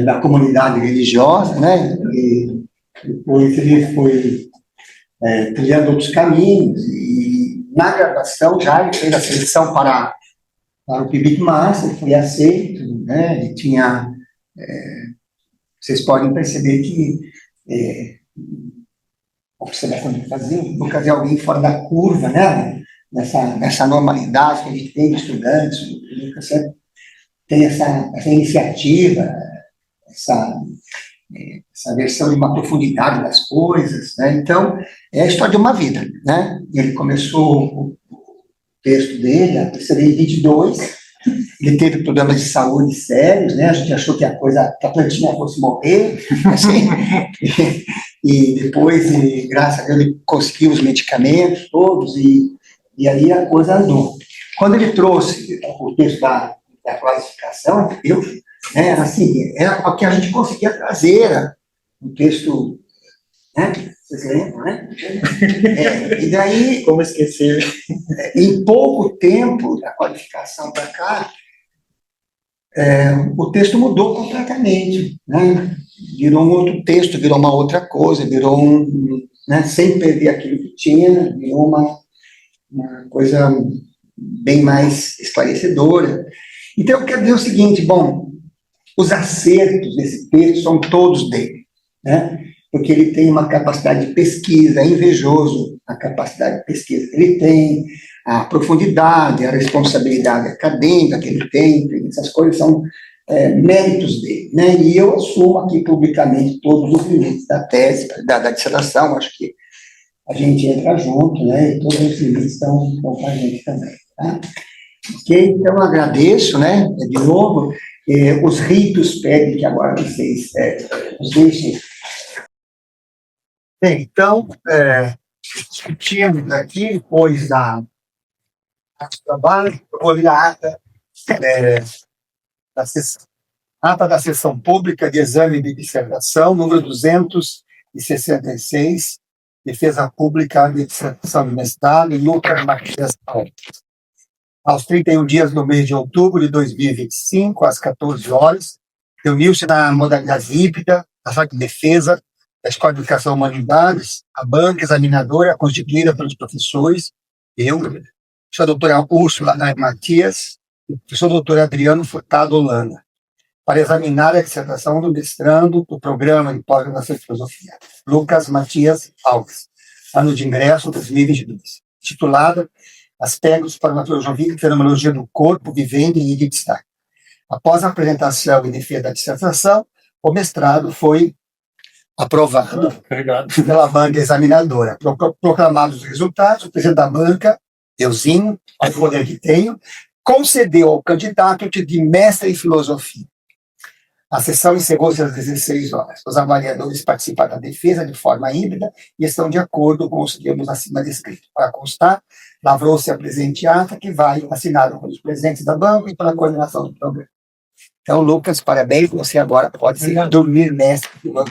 da comunidade religiosa, né, e depois ele foi trilhando outros caminhos, e na graduação já ele fez a seleção para o PIBIC Master, foi aceito, né, ele tinha... vocês podem perceber que a observação que fazia, o Lucas é alguém fora da curva, né? Nessa normalidade que a gente tem de estudantes, o Lucas tem essa iniciativa, essa versão de uma profundidade das coisas, né? Então, é a história de uma vida, né? Ele começou o texto dele, a terceira em 22, ele teve problemas de saúde sérios, né? A gente achou que que a plantinha fosse morrer, assim, e depois, graças a Deus, ele conseguiu os medicamentos todos, e aí a coisa andou. Quando ele trouxe o texto da classificação, né, assim, era o que a gente conseguia trazer, era um texto, né? Vocês lembram, né? E daí, Como esquecer? em pouco tempo da qualificação para cá, o texto mudou completamente, né? Virou um outro texto, virou uma outra coisa, virou né, sem perder aquilo que tinha, virou uma coisa bem mais esclarecedora. Então, eu quero dizer o seguinte, bom, os acertos desse texto são todos dele, né? Porque ele tem uma capacidade de pesquisa, é invejoso a capacidade de pesquisa que ele tem, a profundidade, a responsabilidade acadêmica que ele tem, essas coisas são méritos dele, né? E eu assumo aqui publicamente todos os limites da tese, da dissertação, acho que a gente entra junto, né? E todos os limites estão com a gente também, tá? Ok? Então, eu agradeço, né? De novo, os ritos pedem que agora vocês nos deixem. Bem, então, discutimos aqui, depois da arte do trabalho, eu vou ler a ata da sessão pública de exame de dissertação, número 266, defesa pública de dissertação de mestrado, Lucas Matias Alves. Aos 31 dias do mês de outubro de 2025, às 14 horas, reuniu-se na modalidade híbrida, a sala de defesa da Escola de Educação e Humanidades, a banca examinadora constituída pelos professores, eu, a professora doutora Úrsula Matias e o professor doutor Adriano Furtado Holanda, para examinar a dissertação do mestrando do programa de pós-graduação em filosofia, Lucas Matias Alves, ano de ingresso 2022, titulada Aspectos para uma filosofia e fenomenologia do corpo, vivendo e de destaque. Após a apresentação e defesa da dissertação, o mestrado foi aprovado pela banca examinadora. Proclamados os resultados, o presidente da banca, euzinho, ao poder que tenho, concedeu ao candidato o título de mestre em filosofia. A sessão encerrou-se às 16 horas. Os avaliadores participaram da defesa de forma híbrida e estão de acordo com os termos acima descritos. Para constar, lavrou-se a presente ata, que vai assinada pelos presidentes da banca e pela coordenação do programa. Então, Lucas, parabéns, você agora pode dormir mestre. Eu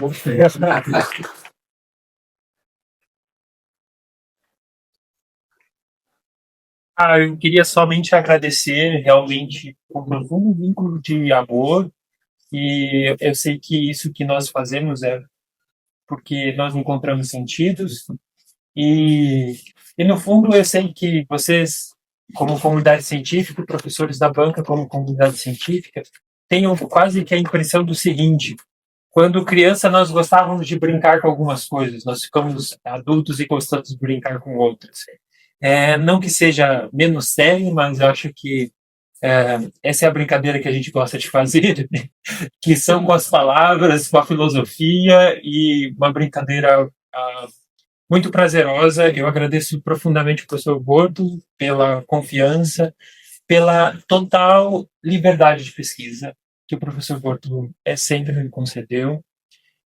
queria somente agradecer realmente um profundo vínculo de amor, e eu sei que isso que nós fazemos é porque nós encontramos sentidos, e no fundo eu sei que vocês, como comunidade científica, professores da banca como comunidade científica, tenho quase que a impressão do seguinte: quando criança nós gostávamos de brincar com algumas coisas, nós ficamos adultos e gostamos de brincar com outras. Não que seja menos sério, mas eu acho que essa é a brincadeira que a gente gosta de fazer, que são com as palavras, com a filosofia, e uma brincadeira muito prazerosa. Eu agradeço profundamente ao professor Borto pela confiança, pela total liberdade de pesquisa que o professor Borto sempre me concedeu,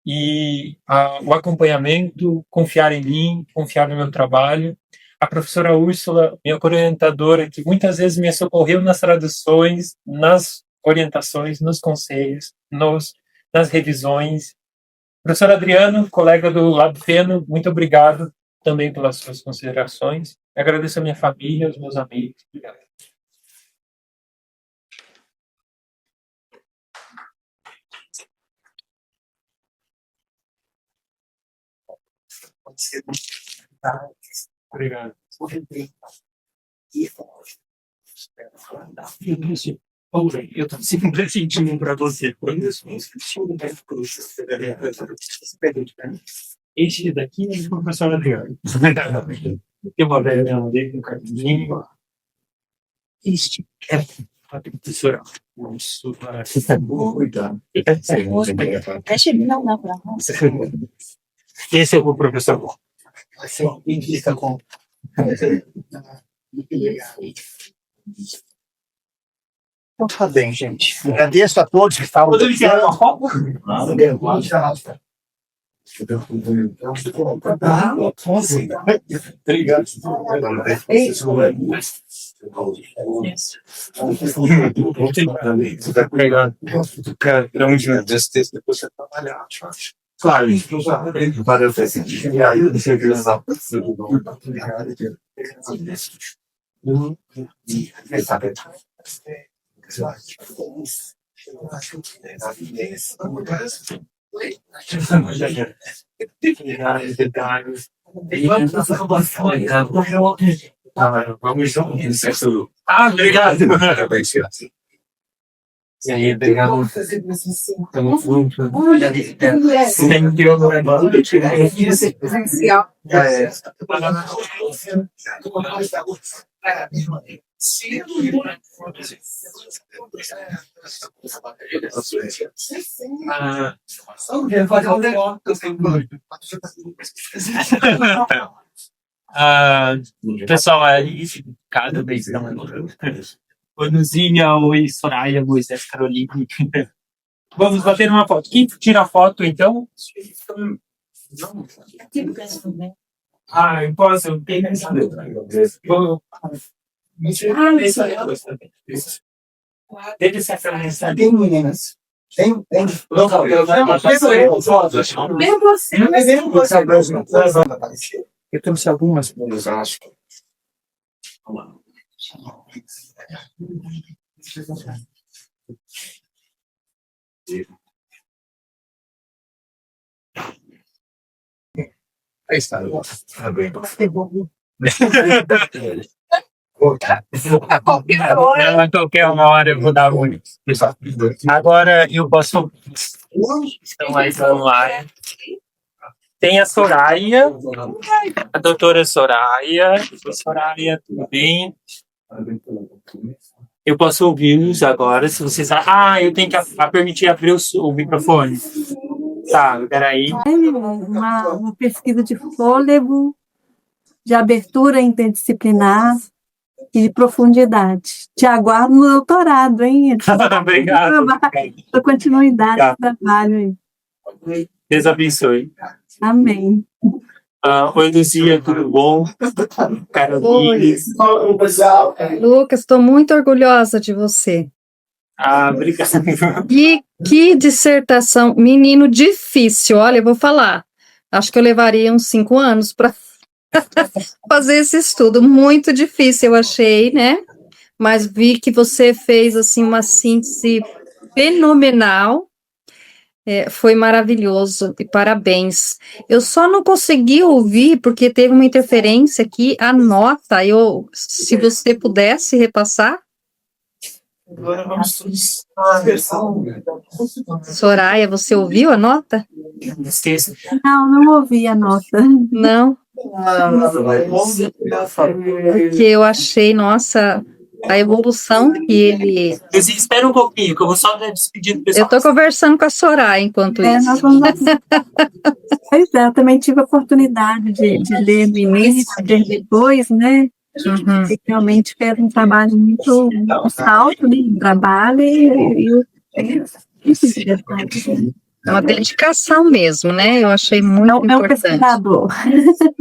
e o acompanhamento, confiar em mim, confiar no meu trabalho. A professora Úrsula, minha orientadora, que muitas vezes me socorreu nas traduções, nas orientações, nos conselhos, nas revisões. Professor Adriano, colega do Lab Feno, muito obrigado também pelas suas considerações. Agradeço a minha família, aos meus amigos. Obrigado. Obrigado. Eu estou sempre sentindo para você. Este daqui é o professor Adriano. Tem uma velha dele com cartãozinho. Este é Professora, isso cuidado. Não, para Esse é o professor. Assim, indica com. Muito obrigado. Então tá bem, gente. Agradeço a todos que estavam. Podemos tirar uma foto? Obrigado. Claro. Ah, obrigado. E aí, obrigado. Tamo junto. Thank you. Pessoal, é isso. Cada vez não é. Anuzinha, oi, Soraya, Moisés, Caroline. Vamos bater uma foto. Quem tira a foto, então? Ah, eu posso? Eu tenho que saber. Deve ser essa Tem meninas. Tem. Não, Mesmo você. Eu trouxe algumas coisas, acho. Aí está. Tá bem. A qualquer uma hora eu vou dar um. Agora eu posso. Então, aí vamos lá. Tem a Soraya, a doutora Soraya. Soraya, tudo bem? Eu posso ouvi-los agora, se vocês... Ah, eu tenho que permitir abrir o microfone. Tá, peraí. Uma pesquisa de fôlego, de abertura interdisciplinar e de profundidade. Te aguardo no doutorado, hein? Obrigado. Para continuidade do trabalho aí. Deus abençoe. Amém. Oi, Luzia, tudo bom? Caroline. Lucas, estou muito orgulhosa de você. Obrigado. Que dissertação, menino difícil. Olha, eu vou falar. Acho que eu levaria uns 5 anos para fazer esse estudo. Muito difícil, eu achei, né? Mas vi que você fez assim uma síntese fenomenal. Foi maravilhoso e parabéns. Eu só não consegui ouvir porque teve uma interferência aqui. A nota, se você pudesse repassar. Agora vamos. Soraya, você ouviu a nota? Esqueça. Não ouvi a nota. Não. Porque eu achei, nossa, a evolução que ele... Espera um pouquinho, que eu vou só despedir do pessoal. Eu estou conversando com a Soraya enquanto isso. Nós vamos... Pois é, eu também tive a oportunidade de ler no início, ler depois, né? E realmente fez um trabalho muito alto, né? Um trabalho É uma dedicação mesmo, né? Eu achei muito importante. É um pesquisador.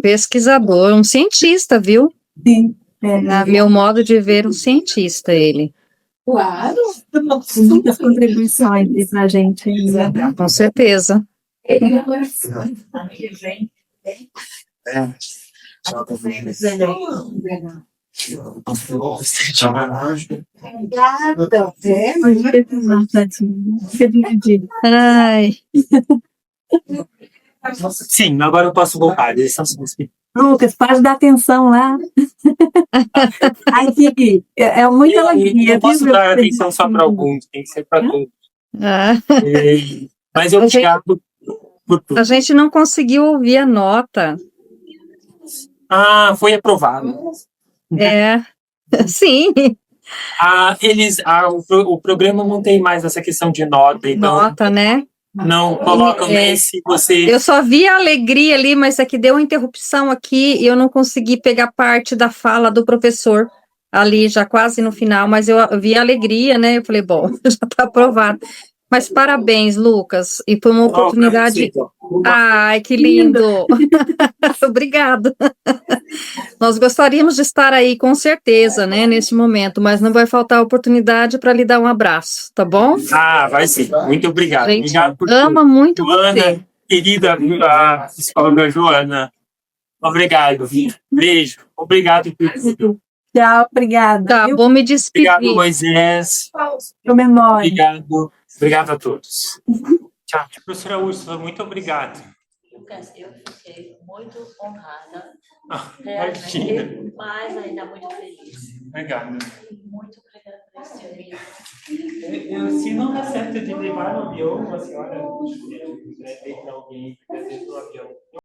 Pesquisador, um cientista, viu? Sim. Meu modo de ver, um cientista, ele. Claro. Muitas contribuições para a gente. Com certeza. Ai. Sim, agora eu posso voltar. Lucas, pode dar atenção lá. Aqui, é muita alegria. Não posso dar atenção só para alguns, tem que ser para todos. Mas eu Thiago, por tudo. A gente não conseguiu ouvir a nota. Foi aprovado. Sim. O programa não tem mais essa questão de nota, então Nota, né? não colocam nem se você... Eu só vi a alegria ali, mas aqui deu uma interrupção aqui e eu não consegui pegar parte da fala do professor ali, já quase no final, mas eu vi a alegria, né? Eu falei, bom, já está aprovado. Mas parabéns, Lucas, e foi uma oportunidade... Ai, que lindo! Obrigado. Nós gostaríamos de estar aí, com certeza, né, nesse momento, mas não vai faltar oportunidade para lhe dar um abraço, tá bom? Vai sim. Muito obrigado. A gente Obrigado por ama tudo. muito Joana, você. querida a psicóloga Joana. Obrigado. Beijo. Obrigado por tudo. Tchau, obrigada. Tá, viu? vou me despedir. Obrigado, Moisés. Sua memória. Obrigado. Obrigado a todos. Tchau. Professora Úrsula, muito obrigado. Lucas, eu fiquei muito honrada, Imagina. realmente, mas ainda muito feliz. Obrigado. Muito obrigada por esse amigo. Se não dá certo de levar no avião, a senhora para alguém, trazer no avião.